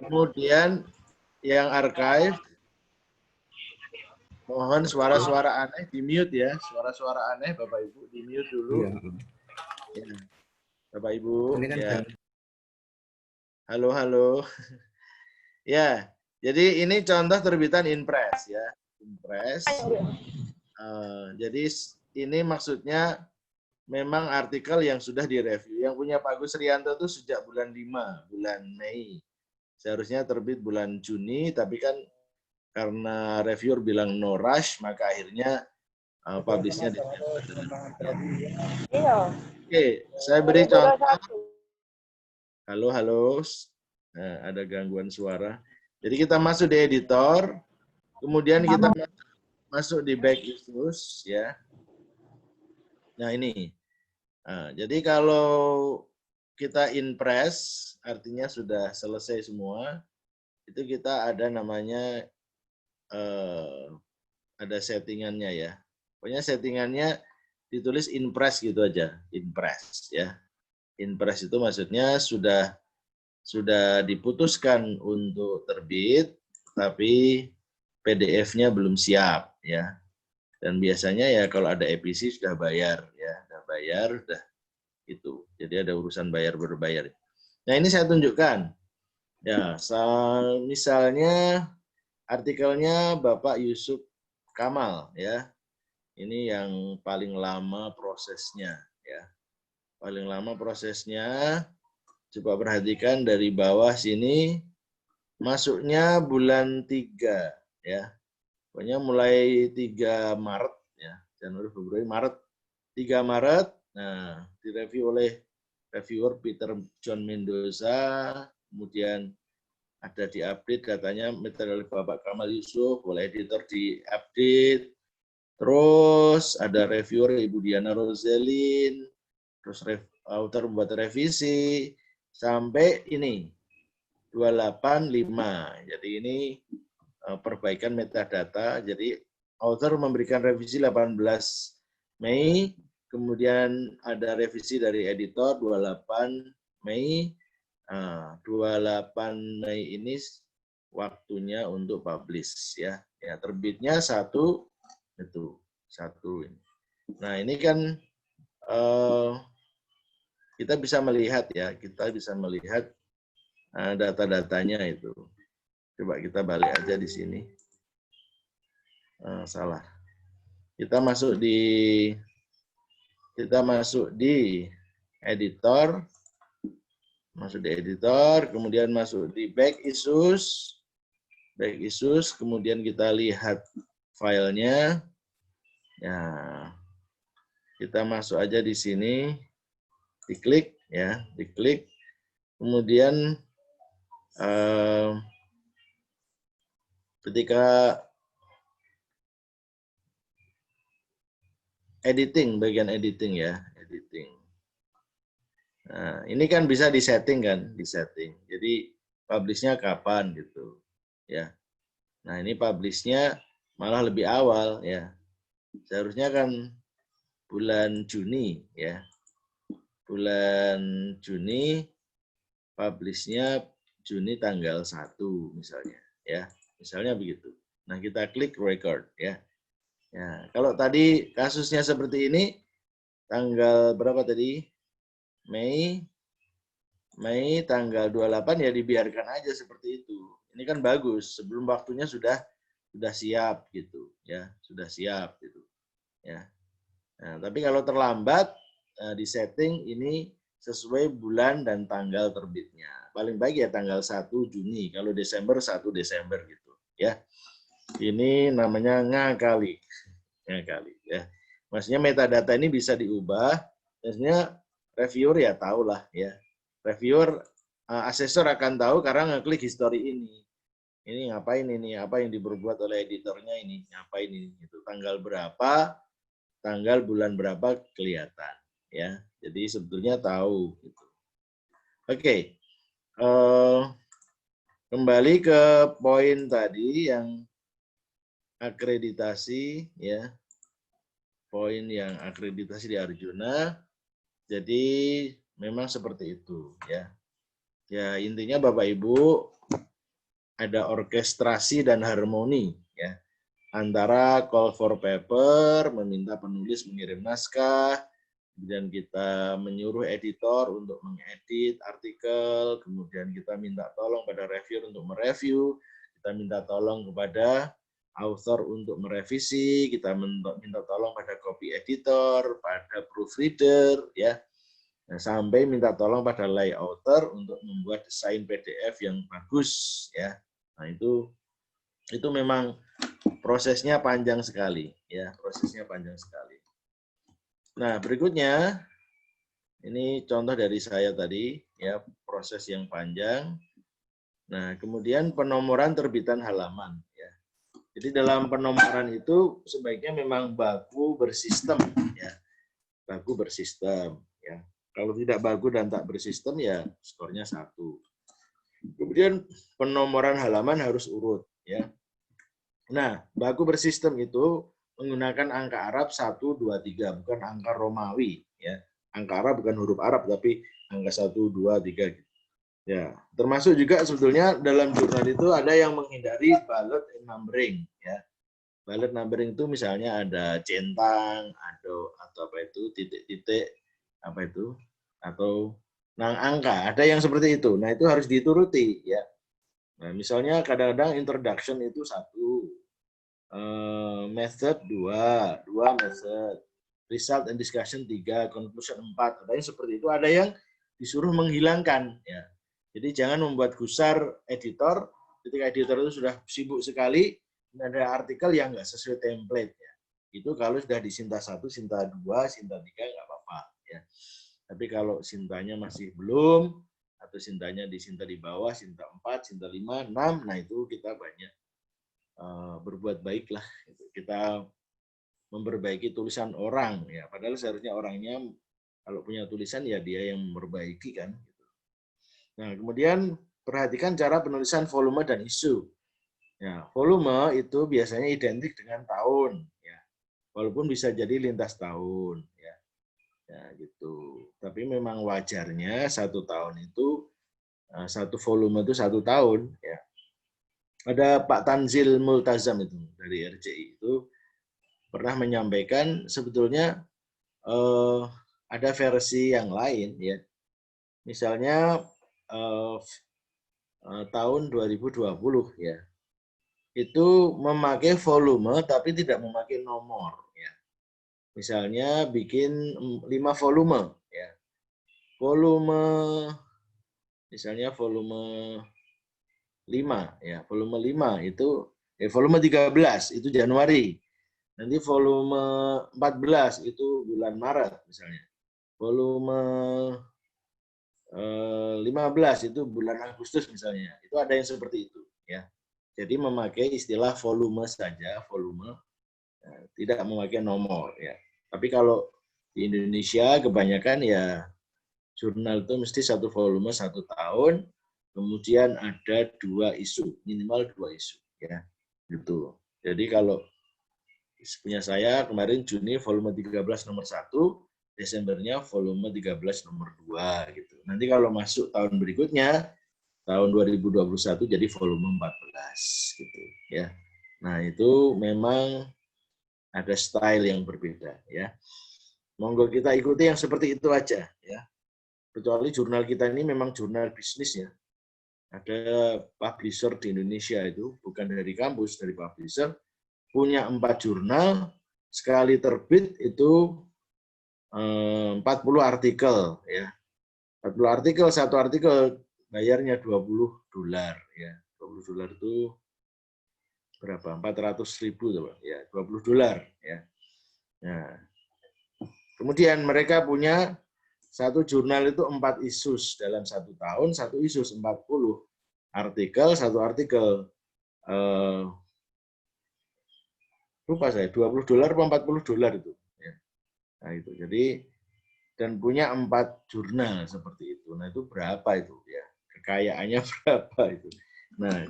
Kemudian yang archive, mohon suara-suara aneh di mute ya, suara-suara aneh Bapak Ibu di mute dulu. Iya. Ya. Bapak Ibu, Ini kan ya. Halo, halo. Ya, jadi ini contoh terbitan Inpress ya, Inpress. Jadi ini maksudnya memang artikel yang sudah direview. Yang punya Pak Gus Rianto itu sejak bulan 5, bulan Mei. Seharusnya terbit bulan Juni, tapi kan karena reviewer bilang no rush, maka akhirnya publishnya di Desember. Oke, saya beri contoh. Halo, halo. Nah, ada gangguan suara. Jadi kita masuk di editor, kemudian kita masuk di back issues ya. Nah ini. Nah, jadi kalau kita Inpress, artinya sudah selesai semua, itu kita ada namanya ada settingannya ya. Pokoknya settingannya ditulis Inpress gitu aja, Inpress ya. Inpress itu maksudnya sudah diputuskan untuk terbit, tapi PDF-nya belum siap ya. Dan biasanya ya kalau ada EPC sudah bayar ya, sudah bayar, sudah itu. Jadi ada urusan bayar berbayar. Nah ini saya tunjukkan. Ya, misalnya artikelnya Bapak Yusuf Kamal ya. Ini yang paling lama prosesnya ya. Paling lama prosesnya. Coba perhatikan dari bawah sini masuknya bulan 3 ya. Pokoknya mulai 3 Maret ya. Januari, Februari, Maret. 3 Maret. Nah, direview oleh reviewer Peter John Mendoza, kemudian ada diupdate katanya metode Bapak Kamal Yusuf, oleh editor diupdate, terus ada reviewer Ibu Diana Roselin, terus author membuat revisi, sampai ini 285. Jadi ini perbaikan metadata, jadi author memberikan revisi 18 Mei, kemudian ada revisi dari editor 28 Mei. 28 Mei ini waktunya untuk publish ya. Ya terbitnya 1 itu 1 ini. Nah, ini kan kita bisa melihat ya, kita bisa melihat data-datanya itu. Coba kita balik aja di sini. Salah. Kita masuk di editor, kemudian masuk di back issues, kemudian kita lihat filenya. Ya, kita masuk aja di sini, diklik ya, diklik, kemudian ketika editing, bagian editing ya, editing. Nah, ini kan bisa disetting kan, disetting. Jadi publishnya kapan gitu, ya. Nah ini publishnya malah lebih awal ya. Seharusnya kan bulan Juni ya. Bulan Juni publishnya Juni tanggal 1 misalnya ya. Misalnya begitu. Nah kita klik record ya. Ya, kalau tadi kasusnya seperti ini tanggal berapa tadi? Mei tanggal 28 ya dibiarkan aja seperti itu. Ini kan bagus, sebelum waktunya sudah siap gitu ya, sudah siap gitu ya. Nah, tapi kalau terlambat di setting ini sesuai bulan dan tanggal terbitnya. Paling baik ya tanggal 1 Juni, kalau Desember 1 Desember gitu ya. Ini namanya ngakali ya. Maksudnya metadata ini bisa diubah, maksudnya reviewer ya tahulah ya. Reviewer asesor akan tahu karena ngeklik history ini. Ini ngapain ini? Apa yang diperbuat oleh editornya ini? Ngapain ini? Itu tanggal berapa, tanggal bulan berapa kelihatan ya. Jadi sebetulnya tahu gitu. Oke. Kembali ke poin tadi yang akreditasi ya. Poin yang akreditasi di Arjuna. Jadi memang seperti itu ya. Ya, intinya Bapak Ibu ada orkestrasi dan harmoni ya antara call for paper, meminta penulis mengirim naskah, kemudian kita menyuruh editor untuk mengedit artikel, kemudian kita minta tolong pada reviewer untuk mereview, kita minta tolong kepada author untuk merevisi, kita minta tolong pada copy editor, pada proofreader, ya, sampai minta tolong pada layouter untuk membuat desain PDF yang bagus, ya. Nah itu memang prosesnya panjang sekali, ya, prosesnya panjang sekali. Nah berikutnya ini contoh dari saya tadi, ya, proses yang panjang. Nah kemudian penomoran terbitan halaman, ya. Jadi dalam penomoran itu sebaiknya memang baku bersistem, ya, baku bersistem, ya. Kalau tidak baku dan tak bersistem, ya skornya 1. Kemudian penomoran halaman harus urut, ya. Nah, baku bersistem itu menggunakan angka Arab 1, 2, 3, bukan angka Romawi, ya. Angka Arab bukan huruf Arab, tapi angka 1, 2, 3. Ya, termasuk juga sebetulnya dalam jurnal itu ada yang menghindari bullet numbering, ya. Bullet numbering itu misalnya ada centang, atau apa itu, titik-titik, apa itu, atau angka, ada yang seperti itu. Nah, itu harus dituruti, ya. Nah, misalnya kadang-kadang introduction itu 1, method 2 method, result and discussion 3, conclusion 4. Ada yang seperti itu, ada yang disuruh menghilangkan, ya. Jadi jangan membuat gusar editor ketika editor itu sudah sibuk sekali, ada artikel yang nggak sesuai template, ya. Itu kalau sudah di Sinta 1, Sinta 2, Sinta 3 nggak apa-apa, ya. Tapi kalau Sintanya masih belum, atau Sintanya di Sinta di bawah, Sinta 4, Sinta 5, 6, nah itu kita banyak berbuat baiklah. Kita memperbaiki tulisan orang, ya. Padahal seharusnya orangnya kalau punya tulisan ya dia yang memperbaiki kan. Nah kemudian perhatikan cara penulisan volume dan isu. Ya, volume itu biasanya identik dengan tahun, ya. Walaupun bisa jadi lintas tahun, ya. Ya gitu. Tapi memang wajarnya 1 tahun itu 1 volume itu 1 tahun, ya. Ada Pak Tanzil Multazam itu dari RCI itu pernah menyampaikan sebetulnya ada versi yang lain, ya. Misalnya tahun 2020, ya. Itu memakai volume tapi tidak memakai nomor, ya. Misalnya bikin 5 volume, ya. Volume misalnya volume 5, ya. Volume 5 itu volume 13 itu Januari. Nanti volume 14 itu bulan Maret misalnya. Volume 15 itu bulan Agustus misalnya. Itu ada yang seperti itu, ya. Jadi memakai istilah volume saja, volume, ya, tidak memakai nomor, ya. Tapi kalau di Indonesia kebanyakan ya jurnal itu mesti 1 volume 1 tahun, kemudian ada 2 isu, minimal 2 isu, ya. Gitu. Jadi kalau punya saya kemarin Juni volume 13 nomor 1, Desembernya volume 13 nomor 2 gitu. Nanti kalau masuk tahun berikutnya tahun 2021 jadi volume 14 gitu, ya. Nah, itu memang ada style yang berbeda, ya. Monggo kita ikuti yang seperti itu aja, ya. Kecuali jurnal kita ini memang jurnal bisnis, ya. Ada publisher di Indonesia itu bukan dari kampus, dari publisher, punya 4 jurnal, sekali terbit itu 40 artikel, ya. 40 artikel, satu artikel bayarnya $20, ya. $20 itu berapa? 400.000 ya, $20, ya. Nah, kemudian mereka punya satu jurnal itu 4 isus dalam 1 tahun, 1 isus 40 artikel, 1 artikel lupa saya $20 atau $40 itu, ya. Nah itu jadi dan punya 4 jurnal seperti itu. Nah itu berapa itu, ya, kekayaannya berapa itu. Nah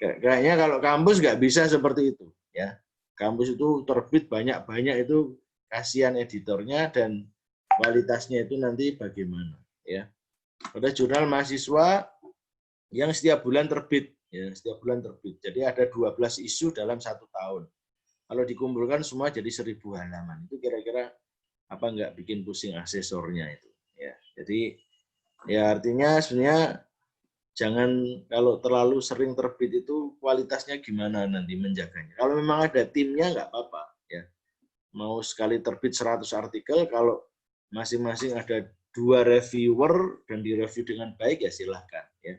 kayaknya kalau kampus nggak bisa seperti itu, ya. Kampus itu terbit banyak-banyak itu kasihan editornya dan kualitasnya itu nanti bagaimana, ya. Pada jurnal mahasiswa yang setiap bulan terbit, ya, setiap bulan terbit. Jadi ada 12 isu dalam 1 tahun. Kalau dikumpulkan semua jadi 1000 halaman. Itu kira-kira apa nggak bikin pusing asesornya itu. Ya, jadi ya artinya sebenarnya jangan kalau terlalu sering terbit itu kualitasnya gimana nanti menjaganya. Kalau memang ada timnya nggak apa-apa. Ya, mau sekali terbit 100 artikel, kalau masing-masing ada 2 reviewer dan direview dengan baik ya silahkan. Ya.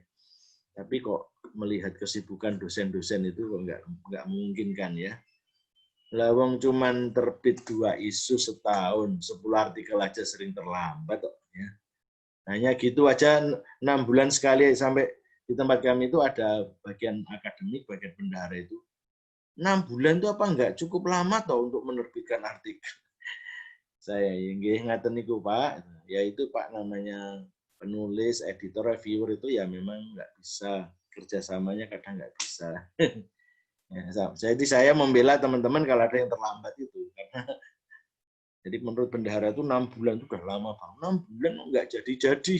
Tapi kok melihat kesibukan dosen-dosen itu kok nggak memungkinkan ya. Lawang cuman terbit 2 isu setahun, 10 artikel aja sering terlambat kok. Ya. Hanya gitu aja 6 bulan sekali sampai di tempat kami itu ada bagian akademik, bagian bendahara itu. 6 bulan itu apa enggak cukup lama toh untuk menerbitkan artikel. Saya nggih ngaten niku Pak, yaitu Pak namanya penulis, editor, reviewer itu ya memang nggak bisa, kerjasamanya kadang nggak bisa. Ya, jadi saya membela teman-teman kalau ada yang terlambat itu, karena jadi menurut bendahara itu 6 bulan itu udah lama Pak, 6 bulan nggak jadi-jadi.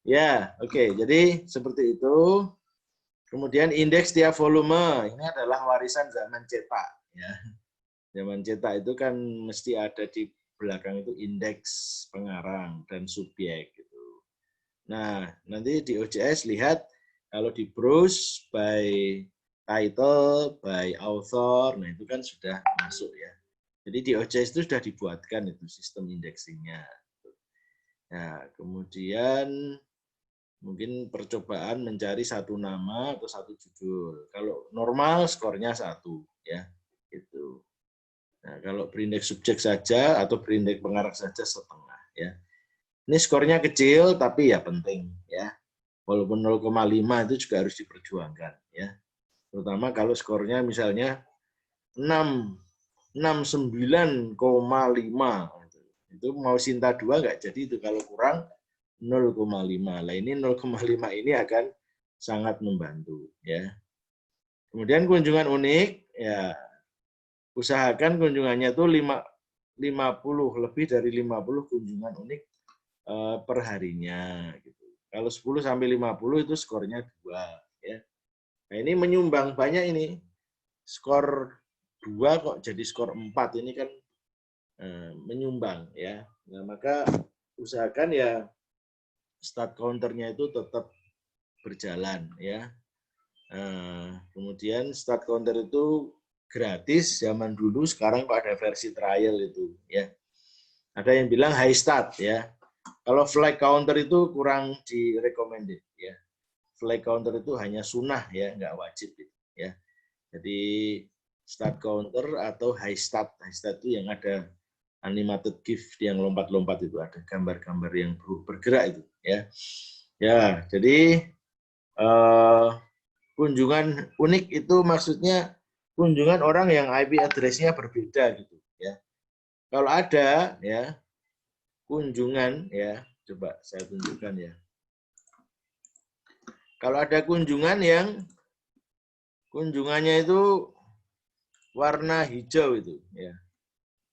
Ya, oke, jadi seperti itu. Kemudian indeks tiap volume, ini adalah warisan zaman cetak. Ya. Zaman cetak itu kan mesti ada di belakang itu indeks pengarang dan subjek. Gitu. Nah, nanti di OJS lihat kalau di browse by title, by author, nah itu kan sudah masuk ya. Jadi di OJS itu sudah dibuatkan itu sistem indexingnya. Nah, kemudian mungkin percobaan mencari satu nama atau satu judul. Kalau normal skornya 1 ya. Itu. Nah, kalau berindeks subjek saja atau berindeks pengarang saja setengah ya. Ini skornya kecil tapi ya penting ya. Walaupun 0,5 itu juga harus diperjuangkan ya. Terutama kalau skornya misalnya 69,5 itu mau Sinta 2 nggak jadi itu kalau kurang 0,5. Lah ini 0,5 ini akan sangat membantu ya. Kemudian kunjungan unik ya usahakan kunjungannya tuh 50 lebih dari 50 kunjungan unik per harinya gitu. Kalau 10 sampai 50 itu skornya 2 ya. Nah, ini menyumbang banyak ini. Skor 2 kok jadi skor 4 ini kan menyumbang ya. Nah, maka usahakan ya start counternya itu tetap berjalan ya. Kemudian start counter itu gratis zaman dulu, sekarang kok ada versi trial itu ya. Ada yang bilang high start ya. Kalau flag counter itu kurang direcommended ya. Flag counter itu hanya sunnah ya, nggak wajib ya. Jadi start counter atau high start. High start itu yang ada animated GIF yang lompat-lompat itu, ada gambar-gambar yang bergerak itu ya. Ya, jadi kunjungan unik itu maksudnya kunjungan orang yang IP address-nya berbeda gitu ya. Kalau ada ya kunjungan ya, coba saya tunjukkan ya. Kalau ada kunjungan yang kunjungannya itu warna hijau itu ya.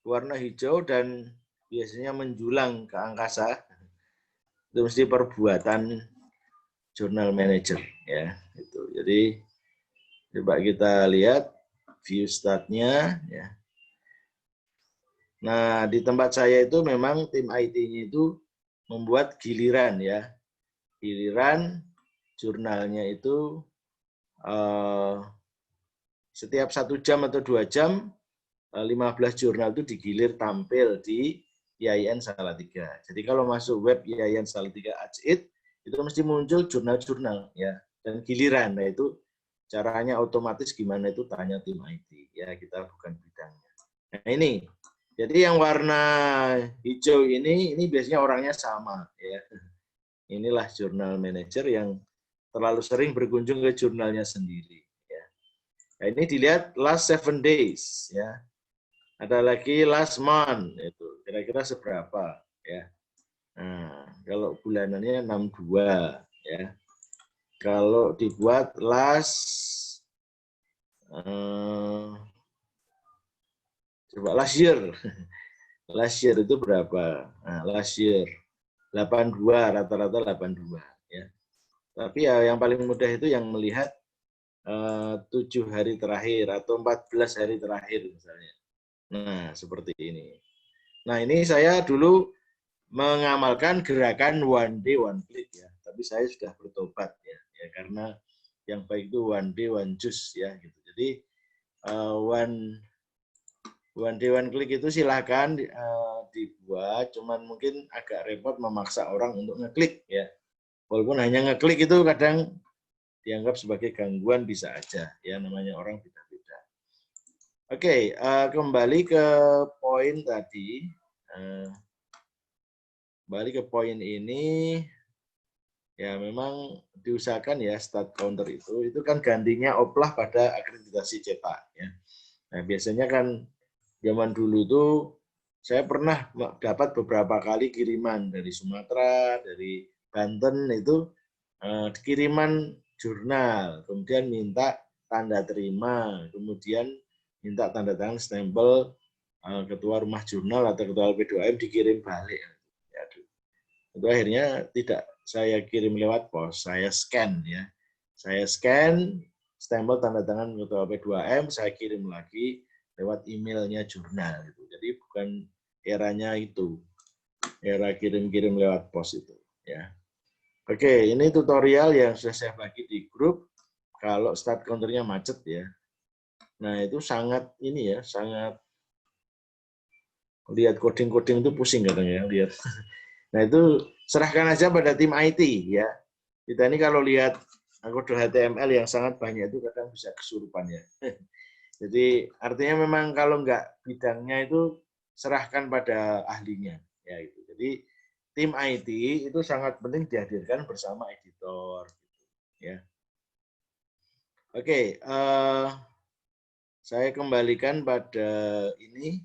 Warna hijau dan biasanya menjulang ke angkasa. Itu mesti perbuatan jurnal manager ya. Itu. Jadi coba kita lihat view start-nya ya. Nah, di tempat saya itu memang tim IT-nya itu membuat giliran ya. Giliran jurnalnya itu setiap 1 jam atau 2 jam 15 jurnal itu digilir tampil di IAIN Salatiga. Jadi kalau masuk web IAIN Salatiga Ajit itu mesti muncul jurnal-jurnal ya dan giliran. Nah itu caranya otomatis gimana itu tanya tim IT ya, kita bukan bidangnya. Nah ini jadi yang warna hijau ini biasanya orangnya sama ya. Inilah jurnal manager yang terlalu sering berkunjung ke jurnalnya sendiri ya. Nah, ini dilihat last 7 days ya. Ada lagi last month itu kira-kira seberapa ya. Nah, kalau bulanannya 62 ya. Kalau dibuat last coba last year. Last year itu berapa? Nah, last year 82, rata-rata 82 ya. Tapi ya yang paling mudah itu yang melihat 7 hari terakhir atau 14 hari terakhir misalnya. Nah, seperti ini. Nah, ini saya dulu mengamalkan gerakan one day one click ya. Tapi saya sudah bertobat ya, karena yang baik itu one day one juice ya gitu. Jadi one day one click itu silahkan dibuat, cuman mungkin agak repot memaksa orang untuk ngeklik ya. Walaupun hanya ngeklik itu kadang dianggap sebagai gangguan bisa aja ya, namanya orang beda-beda. Oke, kembali ke poin tadi. Kembali ke poin ini, ya memang diusahakan ya start counter itu kan gantinya oplah pada akreditasi cetak ya. Nah, biasanya kan zaman dulu tuh saya pernah dapat beberapa kali kiriman dari Sumatera, dari Banten itu kiriman jurnal, kemudian minta tanda terima, kemudian minta tanda tangan stempel ketua rumah jurnal atau ketua LP2M dikirim balik. Itu akhirnya tidak saya kirim lewat pos, saya scan ya. Saya scan stempel tanda tangan ketua P2M, saya kirim lagi lewat emailnya jurnal. Jadi bukan eranya itu, era kirim-kirim lewat pos itu. Ya. Oke, ini tutorial yang sudah saya bagi di grup. Kalau start counternya macet ya. Nah itu sangat ini ya, sangat lihat coding-coding itu pusing kadang ya lihat. Nah itu serahkan aja pada tim IT ya. Kita ini kalau lihat kode HTML yang sangat banyak itu kadang bisa kesurupan ya. Jadi artinya memang kalau nggak bidangnya itu serahkan pada ahlinya ya itu. Jadi tim IT itu sangat penting dihadirkan bersama editor ya. Oke, saya kembalikan pada ini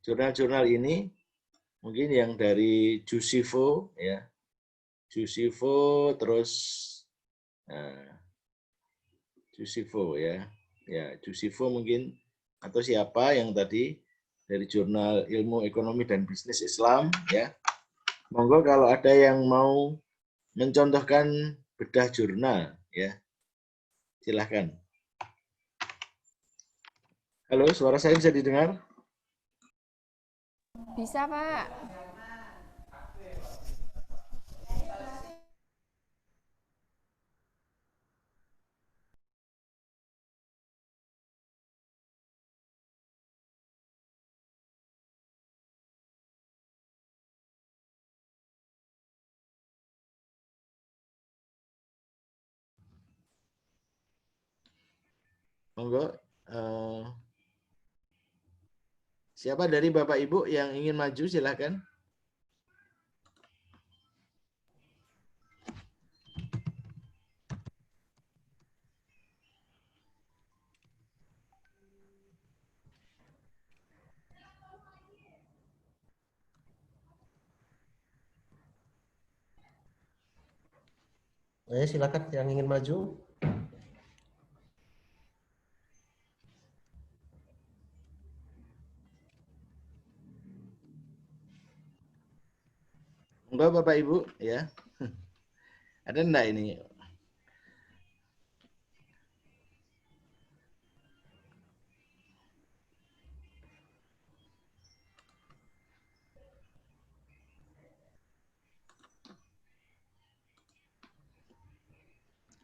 jurnal-jurnal ini mungkin yang dari Jusivo ya. Jusivo terus Jusivo ya. Ya, Jusivo mungkin atau siapa yang tadi dari Jurnal Ilmu Ekonomi dan Bisnis Islam ya. Monggo kalau ada yang mau mencontohkan bedah jurnal ya. Silahkan. Halo, suara saya bisa didengar? Bisa, Pak. Monggo. Siapa dari Bapak Ibu yang ingin maju silahkan. Silakan yang ingin maju. Monggo Bapak Ibu ya. Ada enggak ini?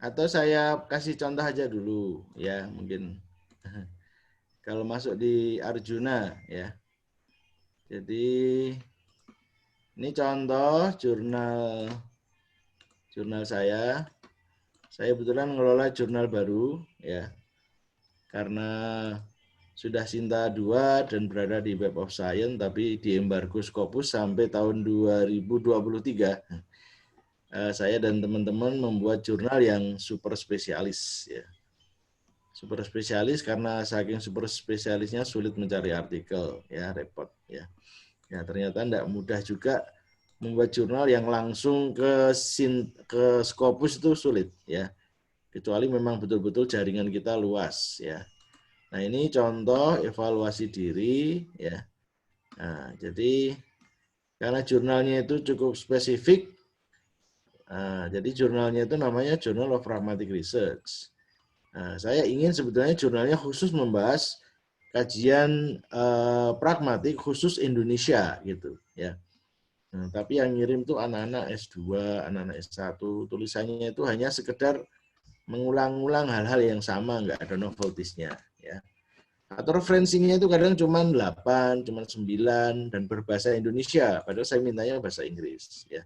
Atau saya kasih contoh aja dulu ya, mungkin kalau masuk di Arjuna ya. Jadi ini contoh jurnal saya. Saya kebetulan ngelola jurnal baru ya. Karena sudah Sinta 2 dan berada di Web of Science tapi di embargo Scopus sampai tahun 2023. Saya dan teman-teman membuat jurnal yang super spesialis ya. Super spesialis karena saking super spesialisnya sulit mencari artikel ya, repot ya. Ya ternyata tidak mudah juga membuat jurnal yang langsung ke Scopus itu sulit ya. Kecuali memang betul-betul jaringan kita luas ya. Nah, ini contoh evaluasi diri ya. Nah, jadi karena jurnalnya itu cukup spesifik, Nah, jadi jurnalnya itu namanya Journal of Pragmatic Research. Nah, saya ingin sebetulnya jurnalnya khusus membahas kajian pragmatik khusus Indonesia gitu ya. Nah, tapi yang ngirim tuh anak-anak S2, anak-anak S1, tulisannya itu hanya sekedar mengulang-ulang hal-hal yang sama, nggak ada noveltisnya ya. Atau referensinya itu kadang cuma 8, cuma 9 dan berbahasa Indonesia, padahal saya mintanya bahasa Inggris ya.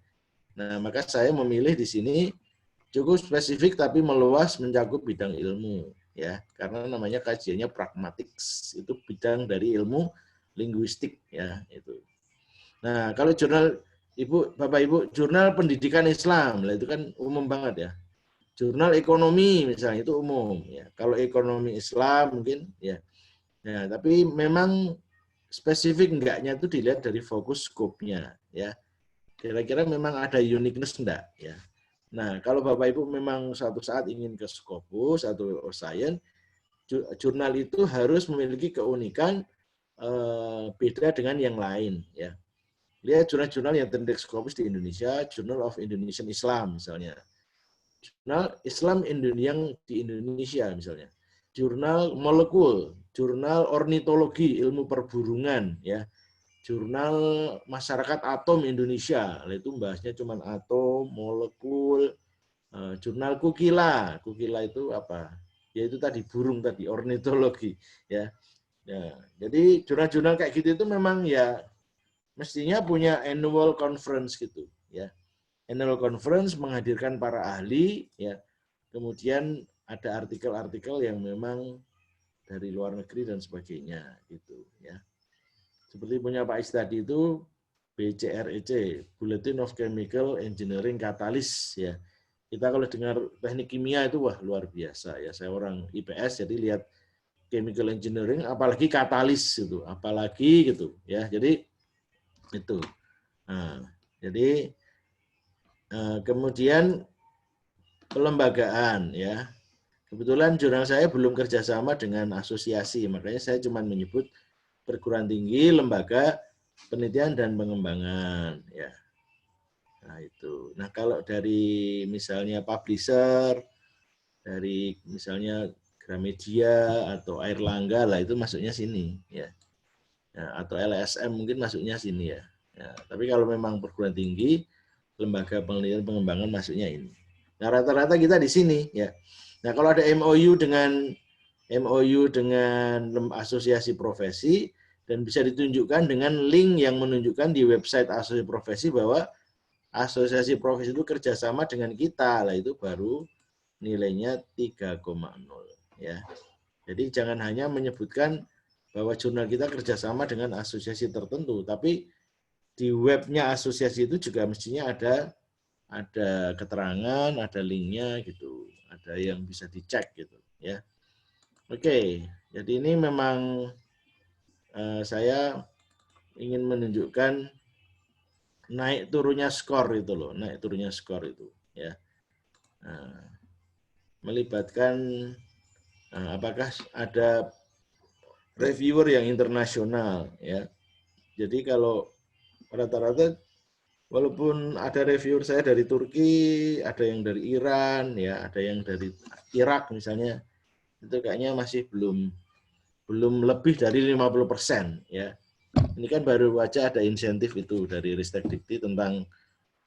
Nah, maka saya memilih di sini cukup spesifik tapi meluas mencakup bidang ilmu ya, karena namanya kajiannya pragmatics, itu bidang dari ilmu linguistik ya itu. Nah, kalau jurnal Ibu, Bapak Ibu, jurnal pendidikan Islam, lah itu kan umum banget ya. Jurnal ekonomi misalnya itu umum ya. Kalau ekonomi Islam mungkin ya. Nah, tapi memang spesifik enggaknya itu dilihat dari fokus skopnya ya. Kira-kira memang ada uniqueness enggak ya. Nah, kalau Bapak Ibu memang suatu saat ingin ke Scopus atau Science, jurnal itu harus memiliki keunikan beda dengan yang lain ya. Lihat jurnal-jurnal yang terindeks Scopus di Indonesia, Journal of Indonesian Islam misalnya. Jurnal Islam yang di Indonesia misalnya. Jurnal molekul, jurnal ornitologi, ilmu perburungan ya. Jurnal masyarakat atom Indonesia, itu bahasnya cuma atom, molekul. Jurnal Kukila, Kukila itu apa? Yaitu tadi burung tadi, ornitologi ya. Ya, jadi jurnal-jurnal kayak gitu itu memang ya mestinya punya annual conference gitu ya. Annual conference menghadirkan para ahli ya. Kemudian ada artikel-artikel yang memang dari luar negeri dan sebagainya gitu ya. Seperti punya Pak Is tadi itu BCREC, Bulletin of Chemical Engineering Catalyst ya. Kita kalau dengar teknik kimia itu wah luar biasa ya. Saya orang IPS jadi lihat chemical engineering apalagi katalis itu, apalagi gitu ya. Jadi itu. Nah, jadi kemudian pelembagaan ya. Kebetulan jurnal saya belum kerjasama dengan asosiasi, makanya saya cuma menyebut perguruan tinggi, lembaga penelitian dan pengembangan ya. Nah itu. Nah kalau dari misalnya publisher, dari misalnya Gramedia atau Airlangga lah itu masuknya sini ya. Ya, atau LSM mungkin masuknya sini ya. Ya. Tapi kalau memang perguruan tinggi, lembaga penelitian pengembangan masuknya ini. Nah rata-rata kita di sini ya. Nah kalau ada MOU dengan asosiasi profesi dan bisa ditunjukkan dengan link yang menunjukkan di website asosiasi profesi bahwa asosiasi profesi itu kerjasama dengan kita, lah itu baru nilainya 3,0 ya. Jadi jangan hanya menyebutkan bahwa jurnal kita kerjasama dengan asosiasi tertentu, tapi di webnya asosiasi itu juga mestinya ada keterangan, ada linknya gitu, ada yang bisa dicek gitu ya. Oke, jadi ini memang saya ingin menunjukkan naik turunnya skor itu loh, naik turunnya skor itu ya. Nah, melibatkan apakah ada reviewer yang internasional ya. Jadi kalau rata-rata walaupun ada reviewer saya dari Turki, ada yang dari Iran ya, ada yang dari Irak misalnya, itu kayaknya masih belum lebih dari 50% ya. Ini kan baru aja ada insentif itu dari Ristek Dikti tentang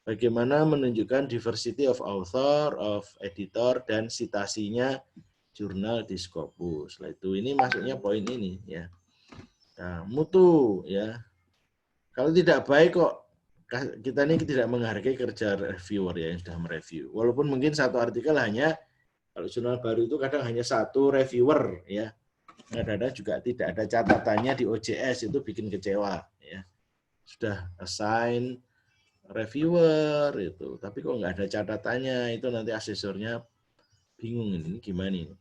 bagaimana menunjukkan diversity of author, of editor, dan citasinya jurnal di Scopus. Nah, itu ini masuknya poin ini ya. Nah, mutu ya. Kalau tidak baik kok kita ini tidak menghargai kerja reviewer ya yang sudah mereview. Walaupun mungkin satu artikel hanya kalau jurnal baru itu kadang hanya satu reviewer ya. Kadang-kadang juga tidak ada catatannya di OJS, itu bikin kecewa ya. Sudah assign reviewer itu, tapi kok nggak ada catatannya, itu nanti asesornya bingung ini gimana ini.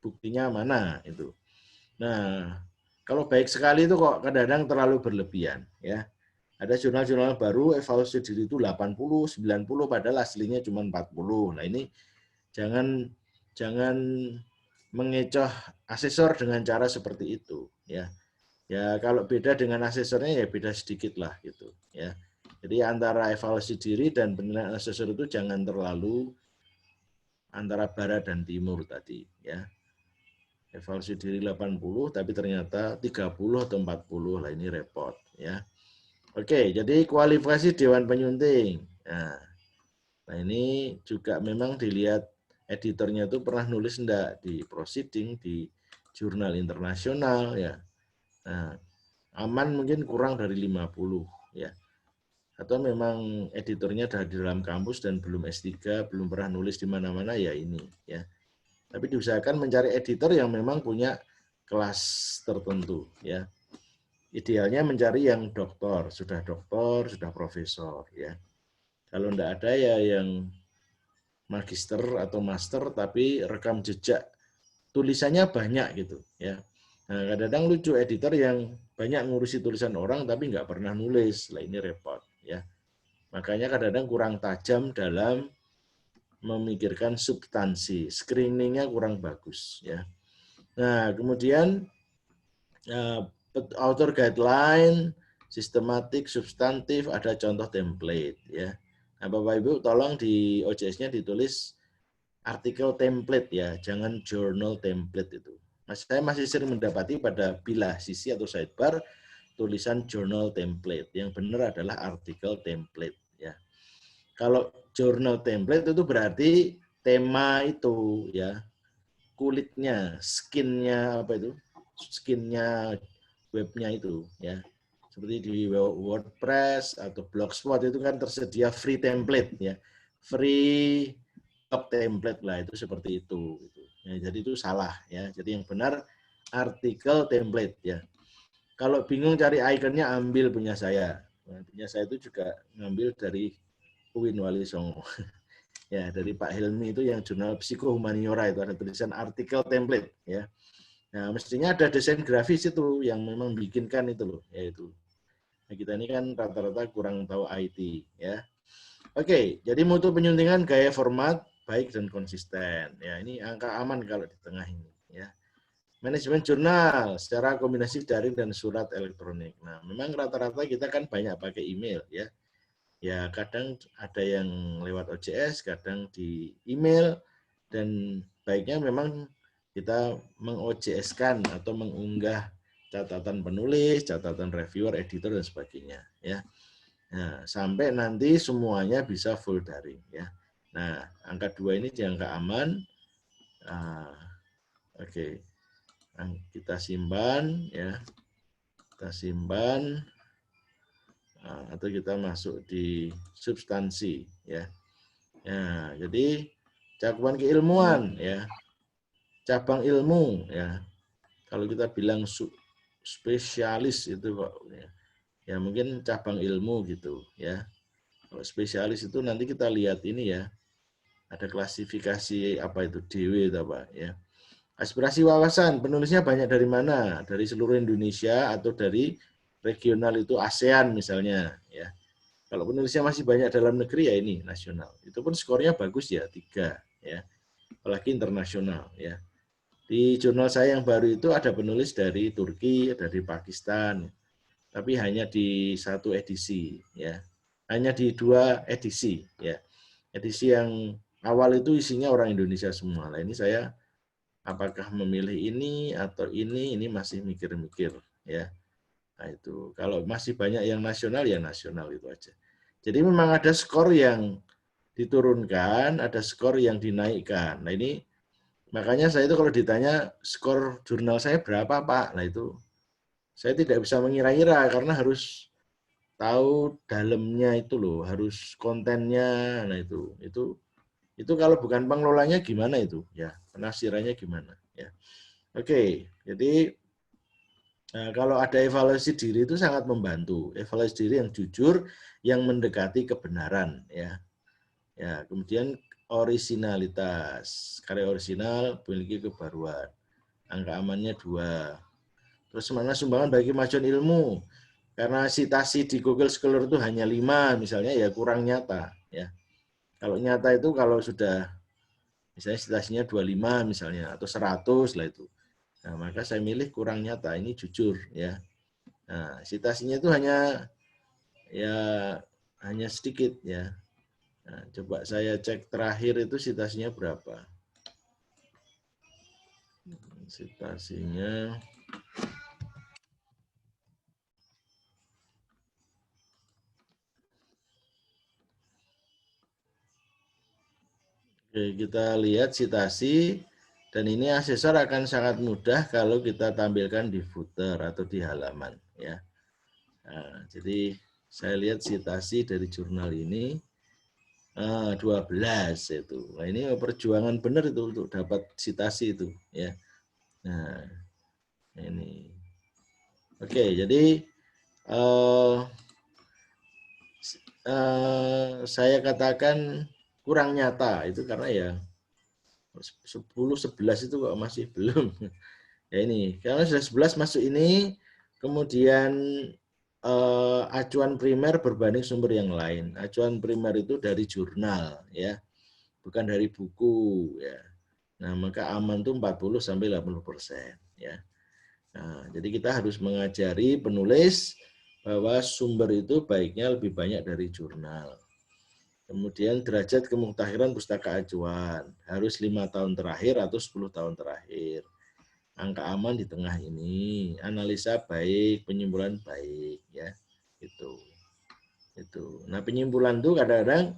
Buktinya mana itu. Nah, kalau baik sekali itu kok kadang-kadang terlalu berlebihan ya. Ada jurnal-jurnal baru evaluasi diri itu 80, 90 padahal aslinya cuma 40. Nah, ini jangan mengecoh asesor dengan cara seperti itu ya. Ya kalau beda dengan asesornya ya beda sedikit lah gitu ya. Jadi antara evaluasi diri dan penilaian asesor itu jangan terlalu antara barat dan timur tadi, ya. Evaluasi diri 80 tapi ternyata 30 atau 40, lah ini repot, ya. Oke, jadi kualifikasi Dewan Penyunting. Nah ini juga memang dilihat editornya itu pernah nulis enggak di proceeding, di jurnal internasional, ya. Nah, aman mungkin kurang dari 50, ya. Atau memang editornya ada di dalam kampus dan belum S3, belum pernah nulis di mana-mana, ya ini, ya. Tapi diusahakan mencari editor yang memang punya kelas tertentu, ya. Idealnya mencari yang doktor, sudah profesor, ya. Kalau enggak ada ya yang magister atau master tapi rekam jejak tulisannya banyak gitu, ya. Nah, kadang-kadang lucu editor yang banyak ngurusi tulisan orang tapi nggak pernah nulis, lah ini repot, ya. Makanya kadang-kadang kurang tajam dalam memikirkan substansi, screeningnya kurang bagus, ya. Nah, kemudian author guideline, sistematik, substantif, ada contoh template, ya. Nah, Bapak Ibu tolong di OJS-nya ditulis artikel template, ya, jangan journal template itu. Saya masih sering mendapati pada bilah sisi atau sidebar tulisan journal template. Yang benar adalah artikel template, ya. Kalau journal template itu berarti tema itu, ya, kulitnya, skinnya apa itu, skinnya webnya itu, ya. Seperti di WordPress atau Blogspot itu kan tersedia free template, ya, free template lah, itu seperti itu. Ya, jadi itu salah, ya. Jadi yang benar artikel template, ya. Kalau bingung cari ikonnya, ambil punya saya. Nah, punya saya itu juga ngambil dari Uwin Wali Songo. Ya, dari Pak Helmi itu yang jurnal Psikohumaniora itu ada tulisan artikel template, ya. Nah, mestinya ada desain grafis itu yang memang bikinkan itu loh, yaitu. Nah, kita ini kan rata-rata kurang tahu IT, ya. Oke, jadi mutu penyuntingan gaya format baik dan konsisten. Ya, ini angka aman kalau di tengah ini, ya. Manajemen jurnal secara kombinasi daring dan surat elektronik. Nah, memang rata-rata kita kan banyak pakai email, ya. Ya, kadang ada yang lewat OJS, kadang di email, dan baiknya memang kita meng-OJS-kan atau mengunggah catatan penulis, catatan reviewer, editor, dan sebagainya, ya. Nah, sampai nanti semuanya bisa full daring, ya. Nah, angka 2 ini di angka aman. Oke. Nah, kita simpan, ya. Kita simpan. Atau kita masuk di substansi, ya. Nah, jadi cakupan keilmuan, ya. Cabang ilmu, ya. Kalau kita bilang spesialis itu kok, ya. Ya mungkin cabang ilmu gitu, ya. Kalau spesialis itu nanti kita lihat ini, ya. Ada klasifikasi apa itu DW itu apa, ya. Aspirasi wawasan, penulisnya banyak dari mana? Dari seluruh Indonesia atau dari regional itu ASEAN misalnya, ya. Kalau penulisnya masih banyak dalam negeri, ya ini nasional. Itu pun skornya bagus, ya, 3, ya. Apalagi internasional, ya. Di jurnal saya yang baru itu ada penulis dari Turki, dari Pakistan, tapi hanya di 1 edisi, ya. Hanya di 2 edisi, ya. Edisi yang awal itu isinya orang Indonesia semua. Nah, ini saya apakah memilih ini atau ini masih mikir-mikir, ya. Nah, itu kalau masih banyak yang nasional, ya nasional itu aja. Jadi memang ada skor yang diturunkan, ada skor yang dinaikkan. Nah, ini makanya saya itu kalau ditanya skor jurnal saya berapa, Pak? Nah, itu saya tidak bisa mengira-ngira karena harus tahu dalamnya itu loh, harus kontennya. Nah, itu kalau bukan pengelolanya gimana itu? Ya, penafsirannya gimana, ya. Oke, jadi kalau ada evaluasi diri itu sangat membantu. Evaluasi diri yang jujur, yang mendekati kebenaran, ya. Ya, kemudian orisinalitas. Karya orisinal memiliki kebaruan. Angka amannya 2. Terus mana sumbangan bagi kemajuan ilmu? Karena citasi di Google Scholar itu hanya 5 misalnya, ya kurang nyata, ya. Kalau nyata itu kalau sudah misalnya citasinya 25 misalnya atau 100 lah itu. Nah, maka saya milih kurang nyata, ini jujur, ya. Nah, citasinya itu hanya hanya sedikit ya. Nah, coba saya cek terakhir itu citasinya berapa. Citasinya oke, kita lihat citasi, dan ini asesor akan sangat mudah kalau kita tampilkan di footer atau di halaman ya. Nah, jadi saya lihat citasi dari jurnal ini 12 itu. Nah, ini perjuangan benar itu untuk dapat citasi itu ya. Nah, ini. Oke, jadi saya katakan kurang nyata itu karena ya 10-11 itu kok masih belum. Ya ini, karena sudah 11 masuk ini, kemudian acuan primer berbanding sumber yang lain. Acuan primer itu dari jurnal ya, bukan dari buku ya. Nah, maka aman itu 40-80% ya. Nah, jadi kita harus mengajari penulis bahwa sumber itu baiknya lebih banyak dari jurnal. Kemudian derajat kemuktahiran pustaka acuan harus 5 tahun terakhir atau 10 tahun terakhir. Angka aman di tengah ini, analisa baik, penyimpulan baik ya. Itu. Nah, penyimpulan itu kadang-kadang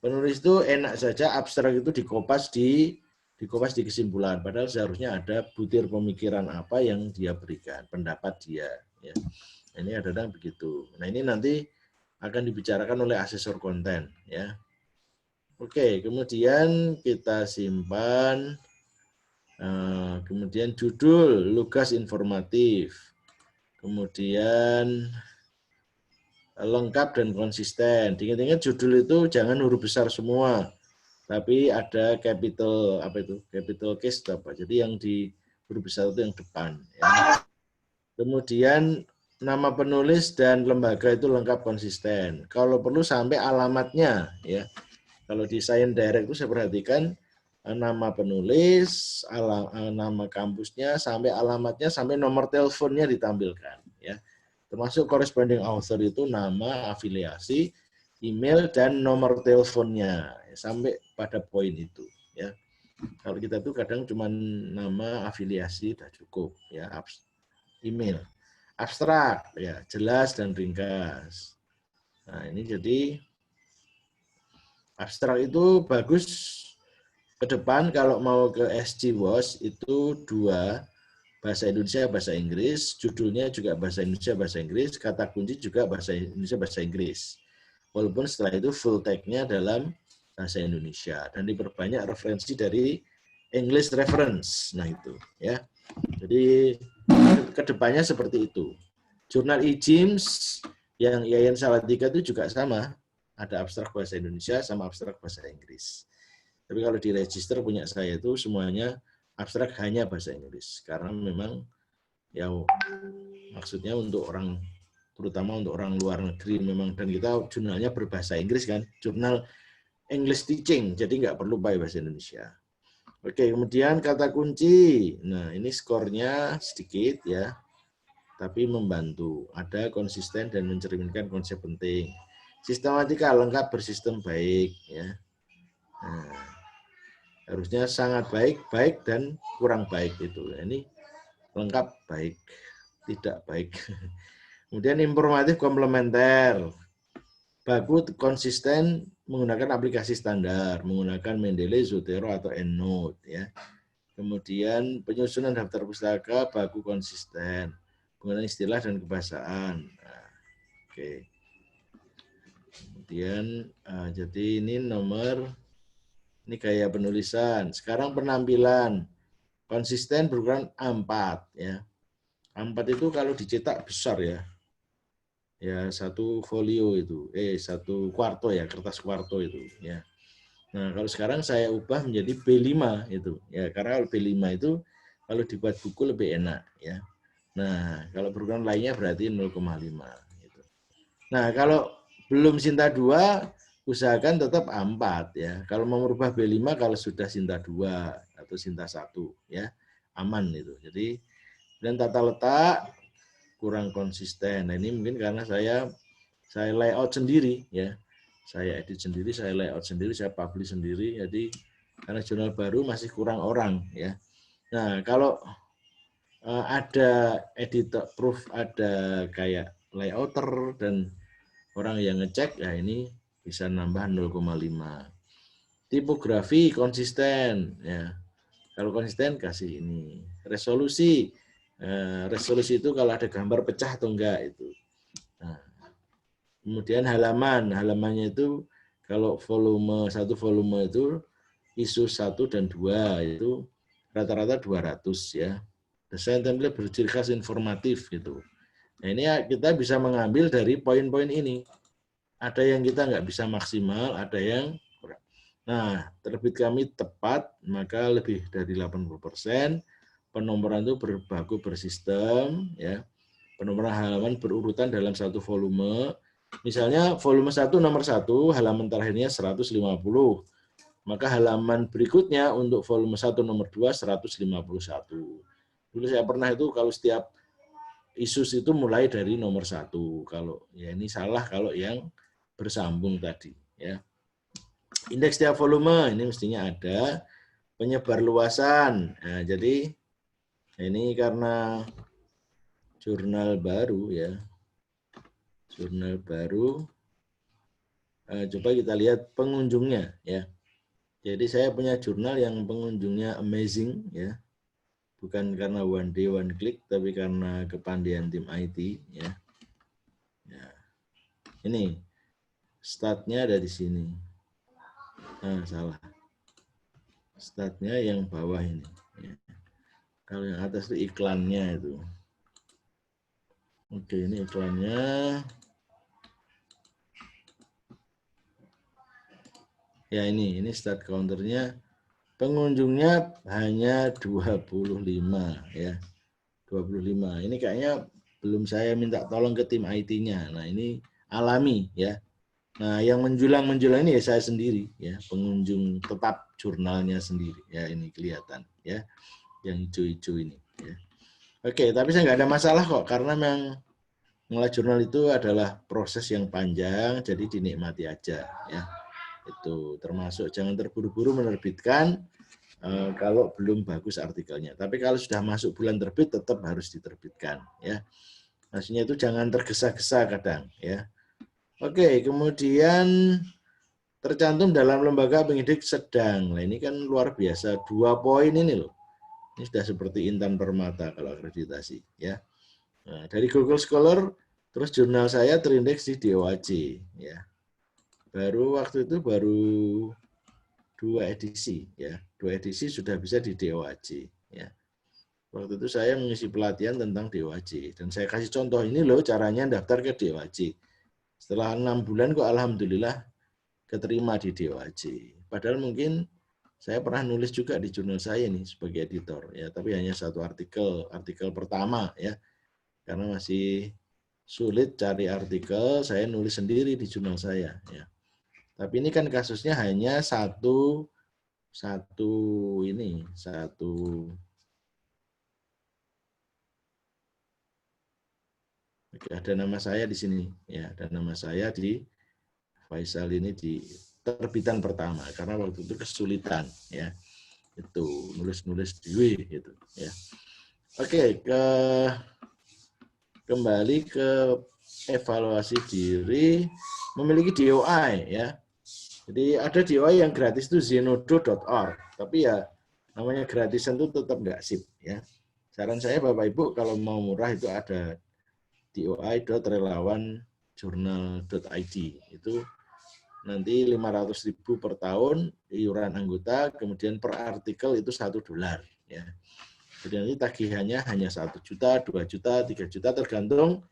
penulis itu enak saja abstrak itu dikopas di kesimpulan, padahal seharusnya ada butir pemikiran apa yang dia berikan, pendapat dia ya. Ini kadang-kadang begitu. Nah, ini nanti akan dibicarakan oleh asesor konten ya. Oke, kemudian kita simpan. Kemudian judul, lugas informatif. Kemudian lengkap dan konsisten. Ingat-ingat judul itu jangan huruf besar semua, tapi ada capital capital case apa. Jadi yang di huruf besar itu yang depan. Ya. Kemudian nama penulis dan lembaga itu lengkap konsisten. Kalau perlu sampai alamatnya ya. Kalau di Science Direct itu saya perhatikan nama penulis, nama kampusnya, sampai alamatnya, sampai nomor teleponnya ditampilkan. Ya, termasuk corresponding author itu nama, afiliasi, email, dan nomor teleponnya sampai pada poin itu. Ya, kalau kita tuh kadang cuma nama, afiliasi sudah cukup. Ya, email, abstrak, ya jelas dan ringkas. Nah, ini jadi abstrak itu bagus ke depan kalau mau ke SG WOS itu 2, bahasa Indonesia, bahasa Inggris, judulnya juga bahasa Indonesia, bahasa Inggris, kata kunci juga bahasa Indonesia, bahasa Inggris. Walaupun setelah itu full tag-nya dalam bahasa Indonesia dan diperbanyak referensi dari English reference. Nah itu ya. Jadi kedepannya seperti itu. Jurnal IJIMS yang Yayan Salatiga itu juga sama. Ada abstrak bahasa Indonesia sama abstrak bahasa Inggris. Tapi kalau di register punya saya itu semuanya abstrak hanya bahasa Inggris. Karena memang ya maksudnya untuk orang, terutama untuk orang luar negeri memang, dan kita jurnalnya berbahasa Inggris kan, jurnal English teaching, jadi nggak perlu pakai bahasa Indonesia. Oke, kemudian kata kunci. Nah, ini skornya sedikit ya, tapi membantu. Ada konsisten dan mencerminkan konsep penting. Sistematika lengkap, bersistem, baik ya. Nah, harusnya sangat baik, baik, dan kurang baik itu. Ini lengkap, baik, tidak baik. Kemudian informatif komplementer. Baku konsisten menggunakan aplikasi standar, menggunakan Mendeley, Zotero, atau EndNote. Ya. Kemudian penyusunan daftar pustaka, baku konsisten, menggunakan istilah dan kebahasaan. Nah, oke. Kemudian, jadi ini nomor, ini gaya penulisan. Sekarang penampilan. Konsisten berukuran A4 ya. A4 itu kalau dicetak besar ya. Ya, satu folio itu, satu kuarto ya, kertas kuarto itu ya. Nah, kalau sekarang saya ubah menjadi B5 itu. Ya, karena kalau B5 itu kalau dibuat buku lebih enak ya. Nah, kalau berukuran lainnya berarti 0,5 gitu. Nah, kalau belum Sinta 2 usahakan tetap A4 ya. Kalau mau merubah B5 kalau sudah Sinta 2 atau Sinta 1 ya. Aman itu. Jadi dan tata letak kurang konsisten. Nah, ini mungkin karena saya layout sendiri ya. Saya edit sendiri, saya layout sendiri, saya publish sendiri. Jadi karena jurnal baru masih kurang orang ya. Nah, kalau ada editor proof, ada kayak layouter dan orang yang ngecek, ya ini bisa nambah 0,5. Tipografi konsisten ya. Kalau konsisten kasih ini. Resolusi. Resolusi itu kalau ada gambar pecah atau enggak itu. Nah, kemudian halamannya itu kalau satu volume itu isu 1 dan 2 itu rata-rata 200 ya. Desain template berciri khas informatif gitu. Nah, ini kita bisa mengambil dari poin-poin ini. Ada yang kita nggak bisa maksimal, ada yang kurang. Nah, terbit kami tepat, maka lebih dari 80%. Penomoran itu berbaku bersistem, ya. Penomoran halaman berurutan dalam satu volume. Misalnya volume 1 nomor 1, halaman terakhirnya 150. Maka halaman berikutnya untuk volume 1 nomor 2 151. Dulu saya pernah itu kalau setiap isus itu mulai dari nomor 1. Kalau ya ini salah kalau yang bersambung tadi ya. Indeks tiap volume ini mestinya ada. Penyebar luasan. Nah, jadi ini karena jurnal baru ya. Jurnal baru. Coba kita lihat pengunjungnya ya. Jadi saya punya jurnal yang pengunjungnya amazing ya. Bukan karena one day one click tapi karena kepandaian tim IT ya. Ya. Ini statnya ada di sini. Nah, salah. Statnya yang bawah ini. Ya. Kalau yang atas itu iklannya itu. Oke, ini iklannya. Ya ini stat counternya. Pengunjungnya hanya 25 ya. 25. Ini kayaknya belum saya minta tolong ke tim IT-nya. Nah, ini alami ya. Nah, yang menjulang ini ya saya sendiri ya, pengunjung tetap jurnalnya sendiri ya, ini kelihatan ya. Yang hijau-hijau ini ya. Oke, tapi saya nggak ada masalah kok karena memang mulai jurnal itu adalah proses yang panjang, jadi dinikmati aja ya. Itu termasuk jangan terburu-buru menerbitkan kalau belum bagus artikelnya. Tapi kalau sudah masuk bulan terbit tetap harus diterbitkan ya. Maksudnya itu jangan tergesa-gesa kadang ya. Oke, kemudian tercantum dalam lembaga penyidik sedang. Nah, ini kan luar biasa, 2 poin ini loh. Ini sudah seperti Intan Permata kalau akreditasi ya. Nah, dari Google Scholar terus jurnal saya terindeks di DOAJ ya. Waktu itu baru 2 edisi ya. 2 edisi sudah bisa di DOAJ ya. Waktu itu saya mengisi pelatihan tentang DOAJ dan saya kasih contoh ini loh caranya daftar ke DOAJ. Setelah 6 bulan kok alhamdulillah keterima di DOAJ. Padahal mungkin saya pernah nulis juga di jurnal saya nih sebagai editor ya, tapi hanya satu artikel pertama ya. Karena masih sulit cari artikel, saya nulis sendiri di jurnal saya ya. Tapi ini kan kasusnya hanya satu ada nama saya di sini ya, ada nama saya di Faisal ini di terbitan pertama karena waktu itu kesulitan ya. Itu nulis diri gitu ya. Oke, kembali ke evaluasi diri memiliki DOI ya. Jadi ada DOI yang gratis itu zenodo.org, tapi ya namanya gratisan itu tetap nggak sip ya. Saran saya Bapak Ibu kalau mau murah itu ada doi.relawanjurnal.id itu nanti 500.000 per tahun iuran anggota, kemudian per artikel itu $1 ya. Jadi nanti tagihannya hanya 1 juta, 2 juta, 3 juta tergantung